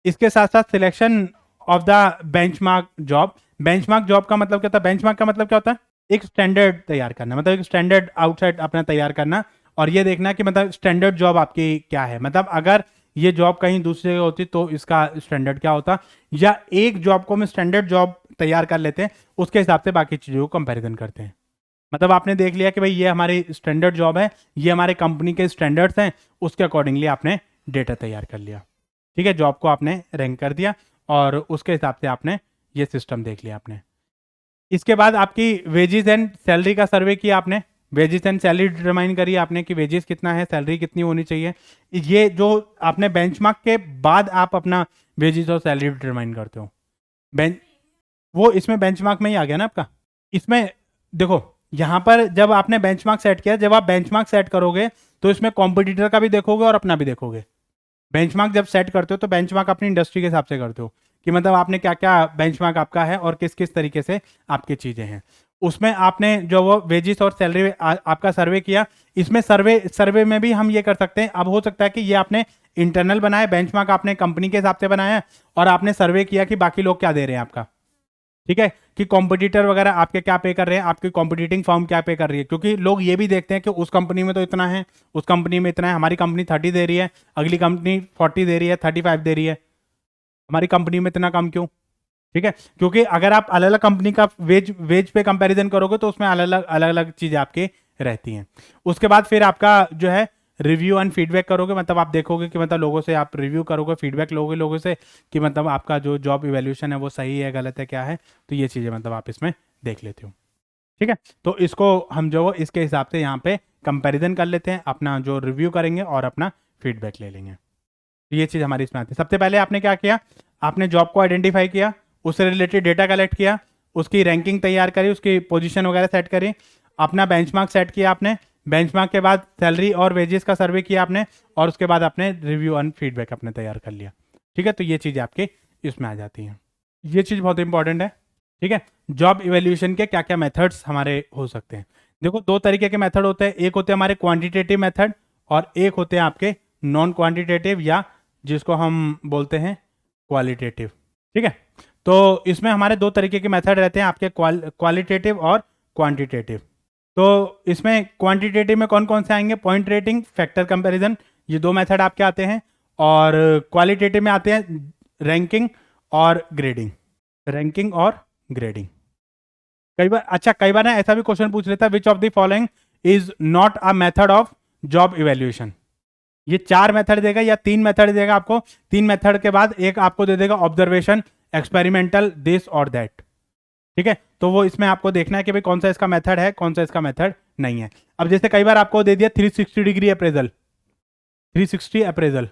S1: इसके साथ साथ selection of the benchmark job. Benchmark job का मतलब क्या होता है, बेंचमार्क का मतलब क्या होता है, एक स्टैंडर्ड तैयार करना, मतलब एक स्टैंडर्ड आउटसाइड अपना तैयार करना, और ये देखना कि मतलब स्टैंडर्ड जॉब आपकी क्या है। मतलब अगर ये जॉब कहीं दूसरी जगह होती तो इसका स्टैंडर्ड क्या होता, या एक जॉब को हम स्टैंडर्ड जॉब तैयार कर लेते हैं, उसके हिसाब से बाकी चीज़ों को कंपेरिजन करते हैं। मतलब आपने देख लिया कि भाई ये हमारी स्टैंडर्ड जॉब है, ये हमारे कंपनी के स्टैंडर्ड्स हैं, उसके अकॉर्डिंगली आपने डेटा तैयार कर लिया। ठीक है, जॉब को आपने रैंक कर दिया और उसके हिसाब से आपने ये सिस्टम देख लिया आपने। इसके बाद आपकी वेजेस एंड सैलरी का सर्वे किया आपने, वेजेस एंड सैलरी डिटरमाइन करी आपने कि वेजेस कितना है, सैलरी कितनी होनी चाहिए। ये जो आपने बेंचमार्क के बाद आप अपना वेजेस और सैलरी डिटरमाइन करते हो। बेंच वो इसमें बेंचमार्क में ही आ गया ना आपका। इसमें देखो, यहाँ पर जब आपने बेंचमार्क सेट किया, जब आप बेंचमार्क सेट करोगे तो इसमें कॉम्पिटिटर का भी देखोगे और अपना भी देखोगे। बेंचमार्क जब सेट करते हो तो बेंचमार्क अपनी इंडस्ट्री के हिसाब से करते हो कि मतलब आपने क्या क्या बेंचमार्क आपका है और किस किस तरीके से आपकी चीज़ें हैं। उसमें आपने जो वो वेजेस और सैलरी आपका सर्वे किया। इसमें सर्वे में भी हम ये कर सकते हैं। अब हो सकता है कि ये आपने इंटरनल बनाया, बेंचमार्क आपने कंपनी के हिसाब से बनाया, और आपने सर्वे किया कि बाकी लोग क्या दे रहे हैं आपका। ठीक है, कि कॉम्पिटिटर वगैरह आपके क्या पे कर रहे हैं, आपकी कॉम्पिटिटिंग फर्म क्या पे कर रही है, क्योंकि लोग ये भी देखते हैं कि उस कंपनी में तो इतना है, उस कंपनी में इतना है, हमारी कंपनी 30 दे रही है, अगली कंपनी 40 दे रही है, 35 दे रही है, हमारी कंपनी में इतना कम क्यों। ठीक है, क्योंकि अगर आप अलग अलग कंपनी का वेज पे कंपैरिजन करोगे तो उसमें अलग अलग चीज़ें आपके रहती हैं। उसके बाद फिर आपका जो है रिव्यू एंड फीडबैक करोगे। मतलब आप देखोगे कि मतलब लोगों से आप रिव्यू करोगे, फीडबैक लोगे लोगों से कि मतलब आपका जो जॉब इवैल्यूएशन है वो सही है, गलत है, क्या है। तो ये चीज़ें मतलब आप इसमें देख लेते हो। ठीक है, तो इसको हम जो इसके हिसाब से यहाँ पे कंपैरिजन कर लेते हैं, अपना जो रिव्यू करेंगे और अपना फीडबैक ले लेंगे। तो ये चीज़ हमारी इसमें आती है। सबसे पहले आपने क्या किया, आपने जॉब को आइडेंटिफाई किया, उससे रिलेटेड डेटा कलेक्ट किया, उसकी रैंकिंग तैयार करी, उसकी पोजीशन वगैरह सेट करी, अपना बेंचमार्क सेट किया आपने, बेंचमार्क के बाद सैलरी और वेजेस का सर्वे किया आपने, और उसके बाद आपने रिव्यू एंड फीडबैक अपने तैयार कर लिया। ठीक है, तो ये चीज़ें आपके इसमें आ जाती हैं। ये चीज़ बहुत इंपॉर्टेंट है। ठीक है, जॉब इवेल्यूशन के क्या क्या मेथड्स हमारे हो सकते हैं। देखो, दो तरीके के मेथड होते हैं, एक होते हैं हमारे क्वांटिटेटिव मेथड और एक होते हैं आपके नॉन क्वांटिटेटिव, या जिसको हम बोलते हैं क्वालिटेटिव। ठीक है, तो इसमें हमारे दो तरीके के मेथड रहते हैं आपके, क्वालिटेटिव और क्वांटिटेटिव। तो इसमें क्वांटिटेटिव में कौन कौन से आएंगे? पॉइंट रेटिंग, फैक्टर कंपैरिजन, ये दो मेथड आपके आते हैं। और क्वालिटेटिव में आते हैं रैंकिंग और ग्रेडिंग, रैंकिंग और ग्रेडिंग। कई बार ना ऐसा भी क्वेश्चन पूछ लेता है, which of the following is not a method of job evaluation. ये चार मेथड देगा या तीन मेथड देगा आपको, तीन मेथड के बाद एक आपको दे देगा ऑब्जर्वेशन, एक्सपेरिमेंटल, दिस और दैट। ठीक है, तो वो इसमें आपको देखना है कि भाई कौन सा इसका मेथड है, कौन सा इसका मेथड नहीं है। अब जैसे कई बार आपको दे दिया 360 डिग्री अप्रेजल, 360 अप्रेजल,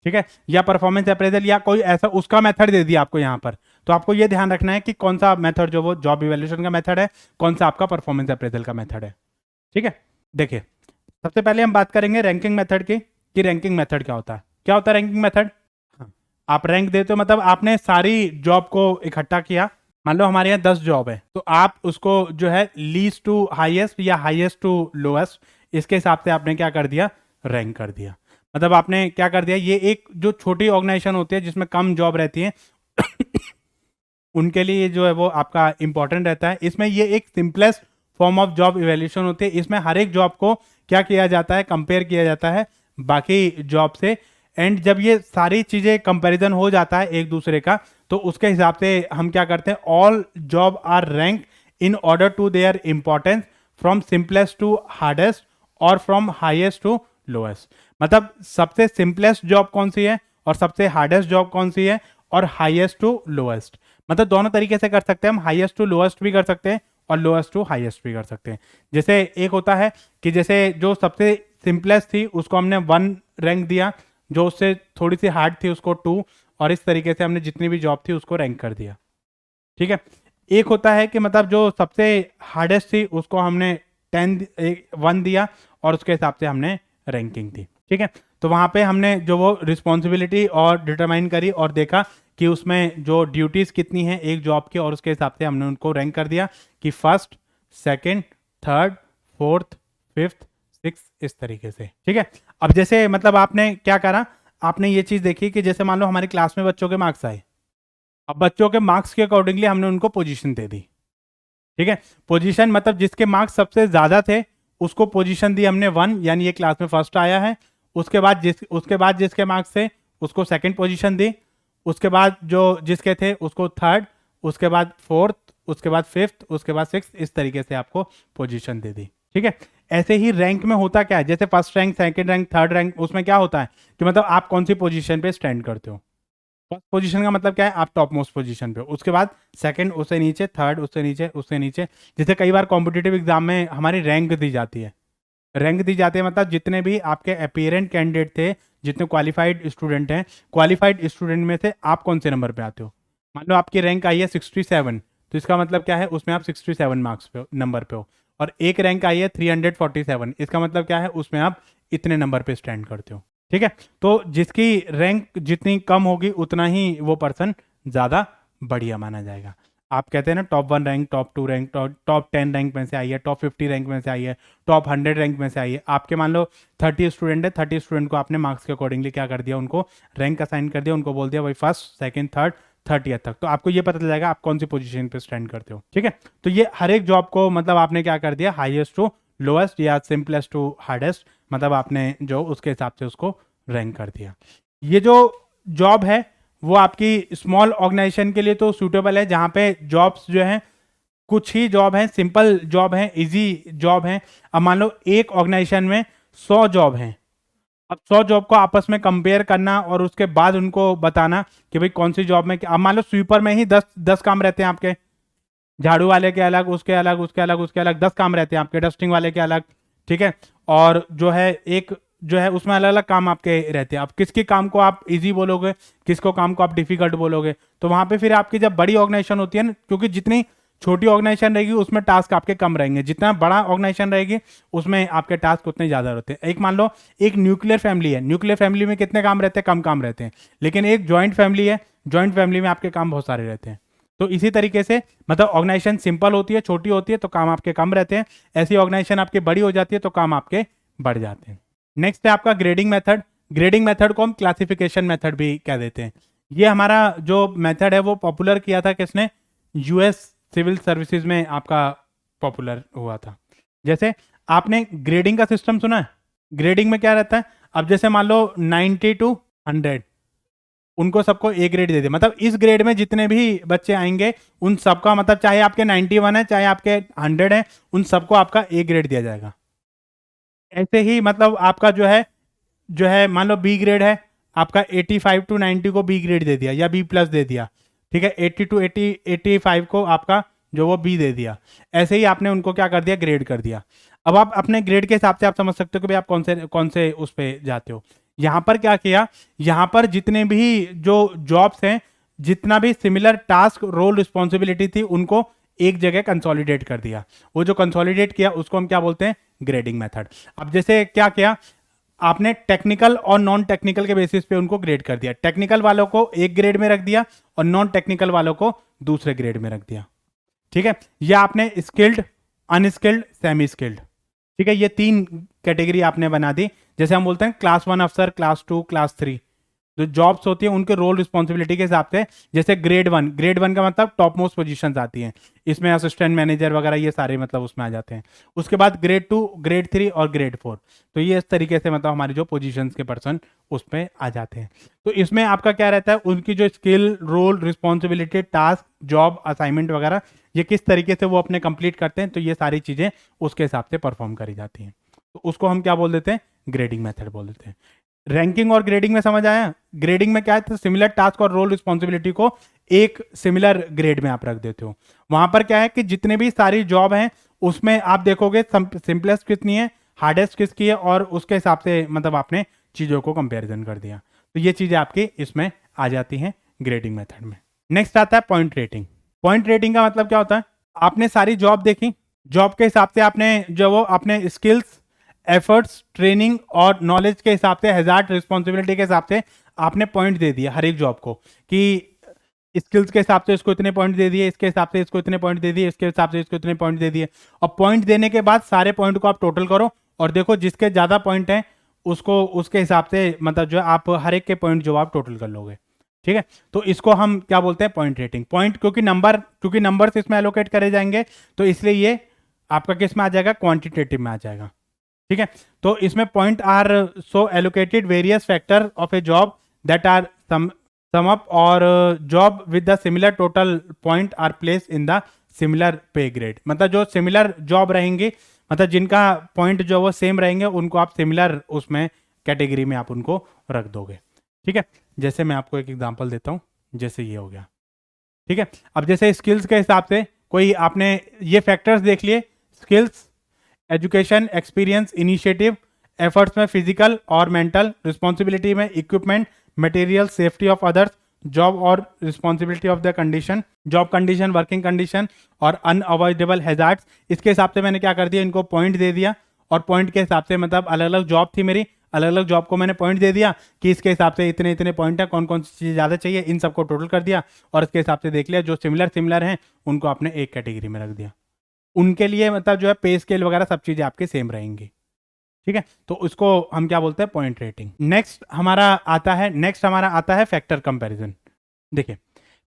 S1: ठीक है, या परफॉर्मेंस अप्रेजल, या कोई ऐसा उसका मेथड दे दिया आपको यहाँ पर, तो आपको ये ध्यान रखना है कि कौन सा मेथड जो वो जॉब इवेल्यूएशन का मेथड है, कौन सा आपका परफॉर्मेंस अप्रेजल का मेथड है। ठीक है, देखिए सबसे पहले हम बात करेंगे रैंकिंग मेथड की, कि रैंकिंग मेथड क्या होता है। क्या होता है रैंकिंग मेथड? आप रैंक देते हो, मतलब आपने सारी जॉब को इकट्ठा किया। मान लो हमारे यहाँ 10 जॉब है, तो आप उसको जो है लीस्ट टू हाईएस्ट या हाईएस्ट टू लोएस्ट, इसके हिसाब से आपने क्या कर दिया, रैंक कर दिया। मतलब आपने क्या कर दिया, ये एक जो छोटी ऑर्गेनाइजेशन होती है जिसमें कम जॉब रहती है उनके लिए जो है वो आपका इंपॉर्टेंट रहता है। इसमें ये एक simplest form of job evaluation होती है। इसमें हर एक जॉब को क्या किया जाता है, कंपेयर किया जाता है बाकी जॉब से। एंड जब ये सारी चीजें कंपैरिजन हो जाता है एक दूसरे का, तो उसके हिसाब से हम क्या करते हैं, all job are rank in order to their importance from simplest to hardest और फ्रॉम हाईएस्ट टू लोएस्ट। मतलब सबसे सिंपलेस्ट जॉब कौन सी है और सबसे हार्डेस्ट जॉब कौन सी है, और हाईएस्ट टू लोएस्ट। मतलब दोनों तरीके से कर सकते हैं हम, हाईएस्ट टू लोएस्ट भी कर सकते हैं और लोएस्ट टू हाईएस्ट भी कर सकते हैं। जैसे एक होता है कि जैसे जो सबसे सिंपलेस्ट थी उसको हमने 1 रैंक दिया, जो उससे थोड़ी सी हार्ड थी उसको 2, और इस तरीके से हमने जितनी भी जॉब थी उसको रैंक कर दिया। ठीक है, एक होता है कि मतलब जो सबसे हार्डेस्ट थी उसको हमने 1 दिया और उसके हिसाब से हमने रैंकिंग दी। ठीक है, तो वहां पे हमने जो वो रिस्पॉन्सिबिलिटी और डिटरमाइन करी और देखा कि उसमें जो ड्यूटीज कितनी है एक जॉब की, और उसके हिसाब से हमने उनको रैंक कर दिया कि first, second, third, fourth, fifth, six, इस तरीके से। ठीक है, अब जैसे मतलब आपने क्या करा, आपने ये चीज देखी कि जैसे मान लो हमारी क्लास में बच्चों के मार्क्स आए, अब बच्चों के मार्क्स के अकॉर्डिंगली हमने उनको पोजीशन दे दी। ठीक है, पोजीशन मतलब जिसके मार्क्स सबसे ज्यादा थे उसको पोजीशन दी हमने 1, यानी ये क्लास में फर्स्ट आया है। उसके बाद जिसके मार्क्स थे उसको सेकंड पोजीशन दी, उसके बाद जो जिसके थे उसको थर्ड, उसके बाद फोर्थ, उसके बाद फिफ्थ, उसके बाद सिक्स्थ, इस तरीके से आपको पोजीशन दे दी। ठीक है, ऐसे ही रैंक में होता क्या है, जैसे first rank, second rank, third rank, उसमें क्या होता है कि मतलब आप कौन सी पोजीशन पे स्टैंड करते हो। फर्स्ट पोजीशन का मतलब क्या है, आप टॉप मोस्ट पोजीशन पे हो, उसके बाद सेकंड, उससे नीचे, थर्ड, उससे नीचे, उससे नीचे। जैसे कई बार कॉम्पिटिटिव एग्जाम में हमारी रैंक दी जाती है, रैंक दी जाती है मतलब जितने भी आपके अपीयरेंट कैंडिडेट थे, जितने क्वालिफाइड स्टूडेंट हैं, क्वालिफाइड स्टूडेंट में से आप कौन से नंबर पे आते हो। मान लो आपकी रैंक आई है 67, तो इसका मतलब क्या है, उसमें आप 67 मार्क्स पे नंबर पे हो। और एक रैंक आई है 347, इसका मतलब क्या है, उसमें आप इतने नंबर पे स्टैंड करते हो। ठीक है, तो जिसकी रैंक जितनी कम होगी उतना ही वो पर्सन ज़्यादा बढ़िया माना जाएगा। आप कहते हैं ना top 1 rank, top 2 rank, top 10 rank में से आई है, टॉप 50 रैंक में से आई है, टॉप 100 रैंक में से आई है। आपके मान लो 30 स्टूडेंट है, 30 स्टूडेंट को आपने मार्क्स के अकॉर्डिंगली क्या कर दिया, उनको रैंक असाइन कर दिया, उनको बोल दिया भाई फर्स्ट, सेकंड, थर्ड, 30th तक। तो आपको ये पता चल जाएगा आप कौन सी पोजीशन पे स्टैंड करते हो। ठीक है, तो ये हर एक जॉब को मतलब आपने क्या कर दिया, हाईएस्ट टू लोएस्ट या सिंपलेस्ट टू हार्डेस्ट, मतलब आपने जो उसके हिसाब से उसको रैंक कर दिया। ये जो जॉब है वो आपकी स्मॉल ऑर्गेनाइजेशन के लिए तो सूटेबल है, जहां पे जॉब्स जो हैं कुछ ही जॉब हैं, सिंपल जॉब हैं, इजी जॉब हैं। अब मान लो एक ऑर्गेनाइजेशन में 100 जॉब हैं, अब 100 जॉब को आपस में कंपेयर करना और उसके बाद उनको बताना कि भाई कौन सी जॉब में, अब मान लो स्वीपर में ही 10 काम रहते हैं आपके, झाड़ू वाले के अलग, उसके अलग, उसके अलग, उसके अलग 10 काम रहते हैं आपके, डस्टिंग वाले के अलग। ठीक है, और जो है एक जो है उसमें अलग अलग काम आपके रहते हैं। अब किसके काम को आप इजी बोलोगे, किसको काम को आप डिफिकल्ट बोलोगे, तो वहां पे फिर आपकी जब बड़ी ऑर्गेनाइजेशन होती है ना, क्योंकि जितनी छोटी ऑर्गेनाइजेशन रहेगी उसमें टास्क आपके कम रहेंगे, जितना बड़ा ऑर्गेनाइजेशन रहेगी उसमें आपके टास्क उतने ज्यादा रहते हैं। एक मान लो एक न्यूक्लियर फैमिली है, न्यूक्लियर फैमिली में कितने काम रहते हैं, कम काम रहते हैं। लेकिन एक ज्वाइंट फैमिली है, ज्वाइंट फैमिली में आपके काम बहुत सारे रहते हैं। तो इसी तरीके से मतलब ऑर्गेनाइजेशन सिंपल होती है, छोटी होती है तो काम आपके कम रहते हैं, ऐसी ऑर्गेनाइजेशन आपकी बड़ी हो जाती है तो काम आपके बढ़ जाते हैं। नेक्स्ट है आपका ग्रेडिंग मेथड। ग्रेडिंग मेथड को हम क्लासिफिकेशन मेथड भी कह देते हैं। ये हमारा जो मेथड है वो पॉपुलर किया था किसने, यूएस सिविल सर्विसेज में आपका पॉपुलर हुआ था। जैसे आपने ग्रेडिंग का सिस्टम सुना है, ग्रेडिंग में क्या रहता है, अब जैसे मान लो 90 to 100 उनको सबको ए ग्रेड दे दे, मतलब इस ग्रेड में जितने भी बच्चे आएंगे उन सबका, मतलब चाहे आपके 91 है चाहे आपके 100 है, उन सबको आपका ए ग्रेड दिया जाएगा। ऐसे ही मतलब आपका जो है मान लो बी ग्रेड है, आपका 85 to 90 को बी ग्रेड दे दिया या बी प्लस दे दिया, ठीक है। 80 to 85 को आपका जो वो बी दे दिया। ऐसे ही आपने उनको क्या कर दिया, ग्रेड कर दिया। अब आप अपने ग्रेड के हिसाब से आप समझ सकते हो कि भाई आप कौन से उस पर जाते हो। यहाँ पर क्या किया, यहाँ पर जितने भी जो जॉब्स हैं, जितना भी सिमिलर टास्क रोल रिस्पॉन्सिबिलिटी थी, उनको एक जगह कंसोलिडेट कर दिया। वो जो कंसोलिडेट किया उसको हम क्या बोलते हैं, ग्रेडिंग मेथड। अब जैसे क्या किया, आपने टेक्निकल और नॉन टेक्निकल के बेसिस पे उनको ग्रेड कर दिया। टेक्निकल वालों को एक ग्रेड में रख दिया और नॉन टेक्निकल वालों को दूसरे ग्रेड में रख दिया, ठीक है। या आपने स्किल्ड, अनस्किल्ड, सेमी स्किल्ड, ठीक है, ये 3 कैटेगरी आपने बना दी। जैसे हम बोलते हैं क्लास 1 अफसर, क्लास 2, क्लास 3, जो जॉब्स होती है उनके रोल रिस्पॉन्सिबिलिटी के हिसाब से। जैसे ग्रेड 1 का मतलब टॉप मोस्ट पोजीशंस आती हैं, इसमें असिस्टेंट मैनेजर वगैरह ये सारे मतलब उसमें आ जाते हैं। उसके बाद ग्रेड 2, ग्रेड 3 और ग्रेड 4, तो ये इस तरीके से मतलब हमारे जो पोजीशंस के पर्सन उसमें आ जाते हैं। तो इसमें आपका क्या रहता है, उनकी जो skill, role, responsibility, task, job, assignment वगैरह ये किस तरीके से वो अपने कंप्लीट करते हैं, तो ये सारी चीजें उसके हिसाब से परफॉर्म करी जाती हैं। तो उसको हम क्या बोल देते हैं, ग्रेडिंग मेथड बोल देते हैं। रैंकिंग और ग्रेडिंग में समझ आया। ग्रेडिंग में क्या है, तो सिमिलर टास्क और रोल रिस्पॉन्सिबिलिटी को एक सिमिलर ग्रेड में आप रख देते हो। वहां पर क्या है कि जितने भी सारी जॉब हैं उसमें आप देखोगे सिंपलेस्ट कितनी है, हार्डेस्ट किसकी है, और उसके हिसाब से मतलब आपने चीजों को कंपेरिजन कर दिया। तो ये चीजें आपकी इसमें आ जाती हैं ग्रेडिंग मेथड में। नेक्स्ट आता है पॉइंट रेटिंग। पॉइंट रेटिंग का मतलब क्या होता है, आपने सारी जॉब देखी, जॉब के हिसाब से आपने जो वो अपने स्किल्स, एफर्ट्स, ट्रेनिंग और नॉलेज के हिसाब से, हैजार्ड, रिस्पॉन्सिबिलिटी के हिसाब से आपने पॉइंट दे दिया हर एक जॉब को, कि स्किल्स के हिसाब से इसको इतने पॉइंट दे दिए, इसके हिसाब से इसको इतने पॉइंट दे दिए, इसके हिसाब से इसको इतने पॉइंट दे दिए। और पॉइंट देने के बाद सारे पॉइंट को आप टोटल करो और देखो जिसके ज्यादा पॉइंट हैं उसको उसके हिसाब से मतलब जो आप हर एक के पॉइंट जो आप टोटल कर लोगे, ठीक है। तो इसको हम क्या बोलते हैं, पॉइंट रेटिंग। पॉइंट क्योंकि नंबर्स इसमें एलोकेट करे जाएंगे, तो इसलिए ये आपका किस में आ जाएगा, क्वांटिटेटिव में आ जाएगा, ठीक है। तो इसमें point are so allocated various factor of a job that are sum up, और job with the similar total point are place in the similar pay grade. मतलब जो सिमिलर जॉब रहेंगे, मतलब जिनका पॉइंट जो वो सेम रहेंगे, उनको आप सिमिलर उसमें कैटेगरी में आप उनको रख दोगे, ठीक है। जैसे मैं आपको एक एग्जांपल देता हूं, जैसे ये हो गया, ठीक है। अब जैसे स्किल्स के हिसाब से कोई आपने ये फैक्टर्स देख लिए, skills, education, experience, initiative, efforts में फिजिकल और मेंटल, रिस्पॉन्सिबिलिटी में equipment, material, safety of others, job और responsibility of the condition, job condition, working condition और अनअवॉइडेबल हैजार्ड्स। इसके हिसाब से मैंने क्या कर दिया, इनको पॉइंट दे दिया, और पॉइंट के हिसाब से मतलब अलग अलग जॉब थी मेरी, अलग अलग जॉब को मैंने पॉइंट दे दिया कि इसके हिसाब से इतने इतने पॉइंट है, कौन कौन सी चीज़ ज़्यादा चाहिए, इन सबको टोटल कर दिया और इसके हिसाब से देख लिया जो सिमिलर हैं उनको आपने एक कैटेगरी में रख दिया। उनके लिए मतलब जो है पे स्केल वगैरह सब चीज़ें आपके सेम रहेंगी, ठीक है। तो उसको हम क्या बोलते हैं, पॉइंट रेटिंग। नेक्स्ट हमारा आता है फैक्टर कंपैरिजन। देखिए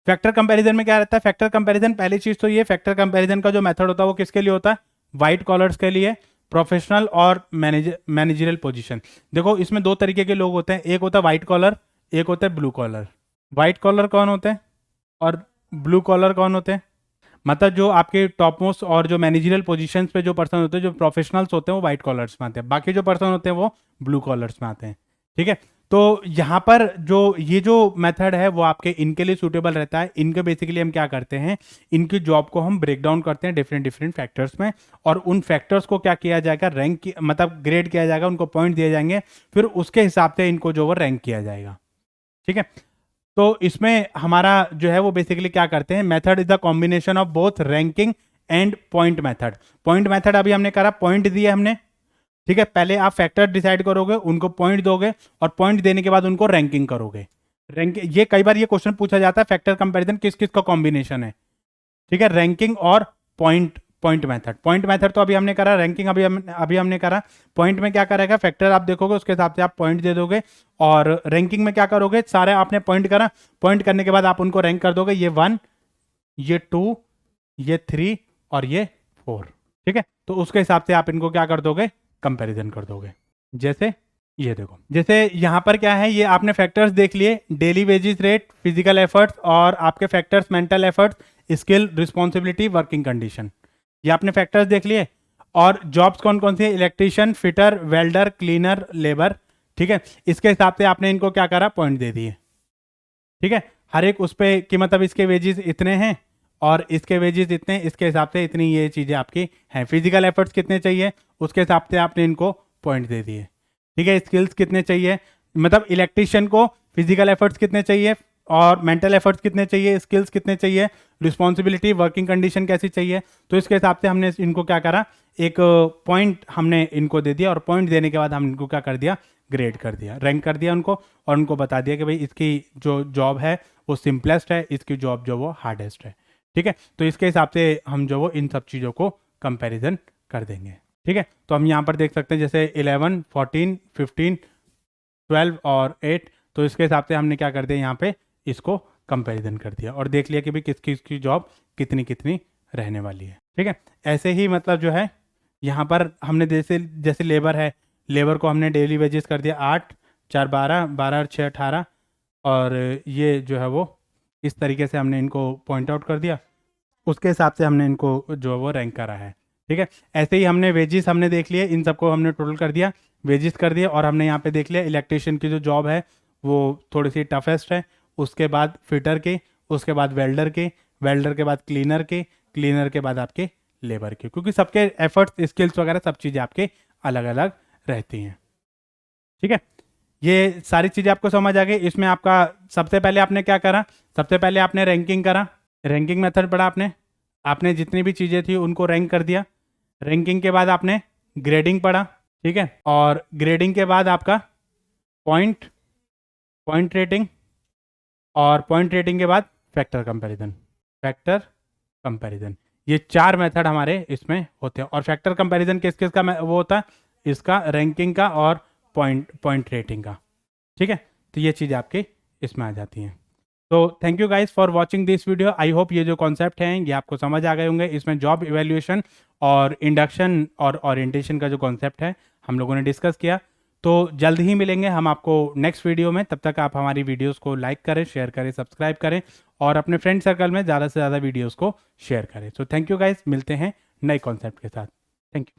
S1: फैक्टर कंपैरिजन में क्या रहता है, फैक्टर कंपैरिजन पहली चीज तो ये, फैक्टर कंपैरिजन का जो मेथड होता है वो किसके लिए होता है, व्हाइट कॉलर्स के लिए, प्रोफेशनल और मैनेजरियल पोजीशन। देखो इसमें 2 तरीके के लोग होते हैं, एक होता है व्हाइट कॉलर, एक होता है ब्लू कॉलर। व्हाइट कॉलर कौन होते हैं और ब्लू कॉलर कौन होते हैं, मतलब जो आपके टॉप मोस्ट और जो मैनेजरियल पोजीशंस पे जो पर्सन होते हैं, जो प्रोफेशनल्स होते हैं वो व्हाइट कॉलर्स में आते हैं, बाकी जो पर्सन होते हैं वो ब्लू कॉलर्स में आते हैं, ठीक है। तो यहाँ पर जो ये जो मेथड है वो आपके इनके लिए सूटेबल रहता है। इनके बेसिकली हम क्या करते हैं, इनकी जॉब को हम ब्रेक डाउन करते हैं डिफरेंट डिफरेंट फैक्टर्स में, और उन फैक्टर्स को क्या किया जाएगा, रैंक मतलब ग्रेड किया जाएगा, उनको पॉइंट दिए जाएंगे, फिर उसके हिसाब से इनको जो वो रैंक किया जाएगा। ठीक है, तो इसमें हमारा जो है वो बेसिकली क्या करते हैं, method is the combination of both ranking and point method. Point method अभी हमने करा, पॉइंट दिए हमने, ठीक है, पहले आप फैक्टर डिसाइड करोगे, उनको पॉइंट दोगे, और पॉइंट देने के बाद उनको रैंकिंग करोगे। रैंक ये कई बार ये क्वेश्चन पूछा जाता है, फैक्टर कंपैरिजन किस किस का कॉम्बिनेशन है, ठीक है, रैंकिंग और पॉइंट मेथड। पॉइंट मेथड तो अभी हमने करा, रैंकिंग अभी हमने करा। पॉइंट में क्या करेगा, फैक्टर आप देखोगे उसके हिसाब से आप पॉइंट दे दोगे, और रैंकिंग में क्या करोगे, सारे आपने पॉइंट करा, पॉइंट करने के बाद आप उनको रैंक कर दोगे, ये 1, ये 2, ये 3 और ये 4। ठीक है, तो उसके हिसाब से आप इनको क्या कर दोगे, कंपैरिजन कर दोगे। जैसे ये देखो, जैसे यहाँ पर क्या है, ये आपने फैक्टर्स देख लिए, daily wages rate, physical efforts, और आपके factors mental efforts, skill, responsibility, working condition, ये आपने फैक्टर्स देख लिए। और जॉब्स कौन कौन सी है, electrician, fitter, welder, cleaner, labour. ठीक है, इसके हिसाब से आपने इनको क्या करा, पॉइंट दे दिए। ठीक है, हर एक उस पे कि मतलब इसके वेजेस इतने हैं और इसके वेजेस इतने, इसके हिसाब से इतनी ये चीज़ें आपकी हैं। फिजिकल एफर्ट्स कितने चाहिए, उसके हिसाब से आपने इनको पॉइंट दे दिए। ठीक है, स्किल्स कितने चाहिए, मतलब इलेक्ट्रीशियन को फिजिकल एफर्ट्स कितने चाहिए और मेंटल एफर्ट्स कितने चाहिए, स्किल्स कितने चाहिए, रिस्पॉन्सिबिलिटी, वर्किंग कंडीशन कैसी चाहिए, तो इसके हिसाब से हमने इनको क्या करा, एक पॉइंट हमने इनको दे दिया, और पॉइंट देने के बाद हम इनको क्या कर दिया, ग्रेड कर दिया, रैंक कर दिया उनको, और उनको बता दिया कि भाई इसकी जो जॉब है वो सिंपलेस्ट है, इसकी जॉब जो वो हार्डेस्ट है। ठीक है, तो इसके हिसाब से हम जो वो इन सब चीज़ों को कंपैरिजन कर देंगे। ठीक है, तो हम यहाँ पर देख सकते हैं जैसे 11, 14, 15, 12 और 8, तो इसके हिसाब से हमने क्या कर दिया, यहाँ पे इसको कंपैरिजन कर दिया और देख लिया कि भाई किसकी किसकी जॉब कितनी कितनी रहने वाली है। ठीक है, ऐसे ही मतलब जो है यहाँ पर हमने जैसे जैसे लेबर है, लेबर को हमने डेली वेजेस कर दिया 8, 4, 12, 12 और 6, 18, और ये जो है वो इस तरीके से हमने इनको पॉइंट आउट कर दिया, उसके हिसाब से हमने इनको जो है वो रैंक करा है। ठीक है, ऐसे ही हमने वेजेस हमने देख लिए, इन सबको हमने टोटल कर दिया, वेजेस कर दिया, और हमने यहाँ पे देख लिया इलेक्ट्रीशियन की जो जॉब है वो थोड़ी सी टफेस्ट है, उसके बाद फिटर के, उसके बाद वेल्डर के, वेल्डर के बाद क्लीनर के, क्लीनर के बाद आपके लेबर के, क्योंकि सबके एफर्ट्स, स्किल्स वगैरह सब चीज़ें आपके अलग अलग रहती हैं। ठीक है, ये सारी चीज़ें आपको समझ आ गई। इसमें आपका सबसे पहले आपने क्या करा, सबसे पहले आपने रैंकिंग करा, रैंकिंग मेथड पढ़ा आपने, आपने जितनी भी चीज़ें थी उनको रैंक कर दिया। रैंकिंग के बाद आपने ग्रेडिंग पढ़ा, ठीक है, और ग्रेडिंग के बाद आपका पॉइंट रेटिंग, और पॉइंट रेटिंग के बाद फैक्टर कंपैरिजन, ये 4 मेथड हमारे इसमें होते हैं। और फैक्टर कंपैरिजन किस किस का वो होता है, इसका रैंकिंग का और पॉइंट रेटिंग का। ठीक है, तो ये चीज़ आपके इसमें आ जाती हैं। तो thank you guys for watching this video. I hope ये जो कॉन्सेप्ट हैं ये आपको समझ आ गए होंगे। इसमें जॉब इवैल्यूएशन और इंडक्शन और ओरिएंटेशन का जो कॉन्सेप्ट है हम लोगों ने डिस्कस किया। तो जल्द ही मिलेंगे हम आपको नेक्स्ट वीडियो में। तब तक आप हमारी वीडियोस को लाइक करें, शेयर करें, सब्सक्राइब करें, और अपने फ्रेंड सर्कल में ज़्यादा से ज़्यादा वीडियोज़ को शेयर करें। सो थैंक यू गाइस, मिलते हैं नए कॉन्सेप्ट के साथ।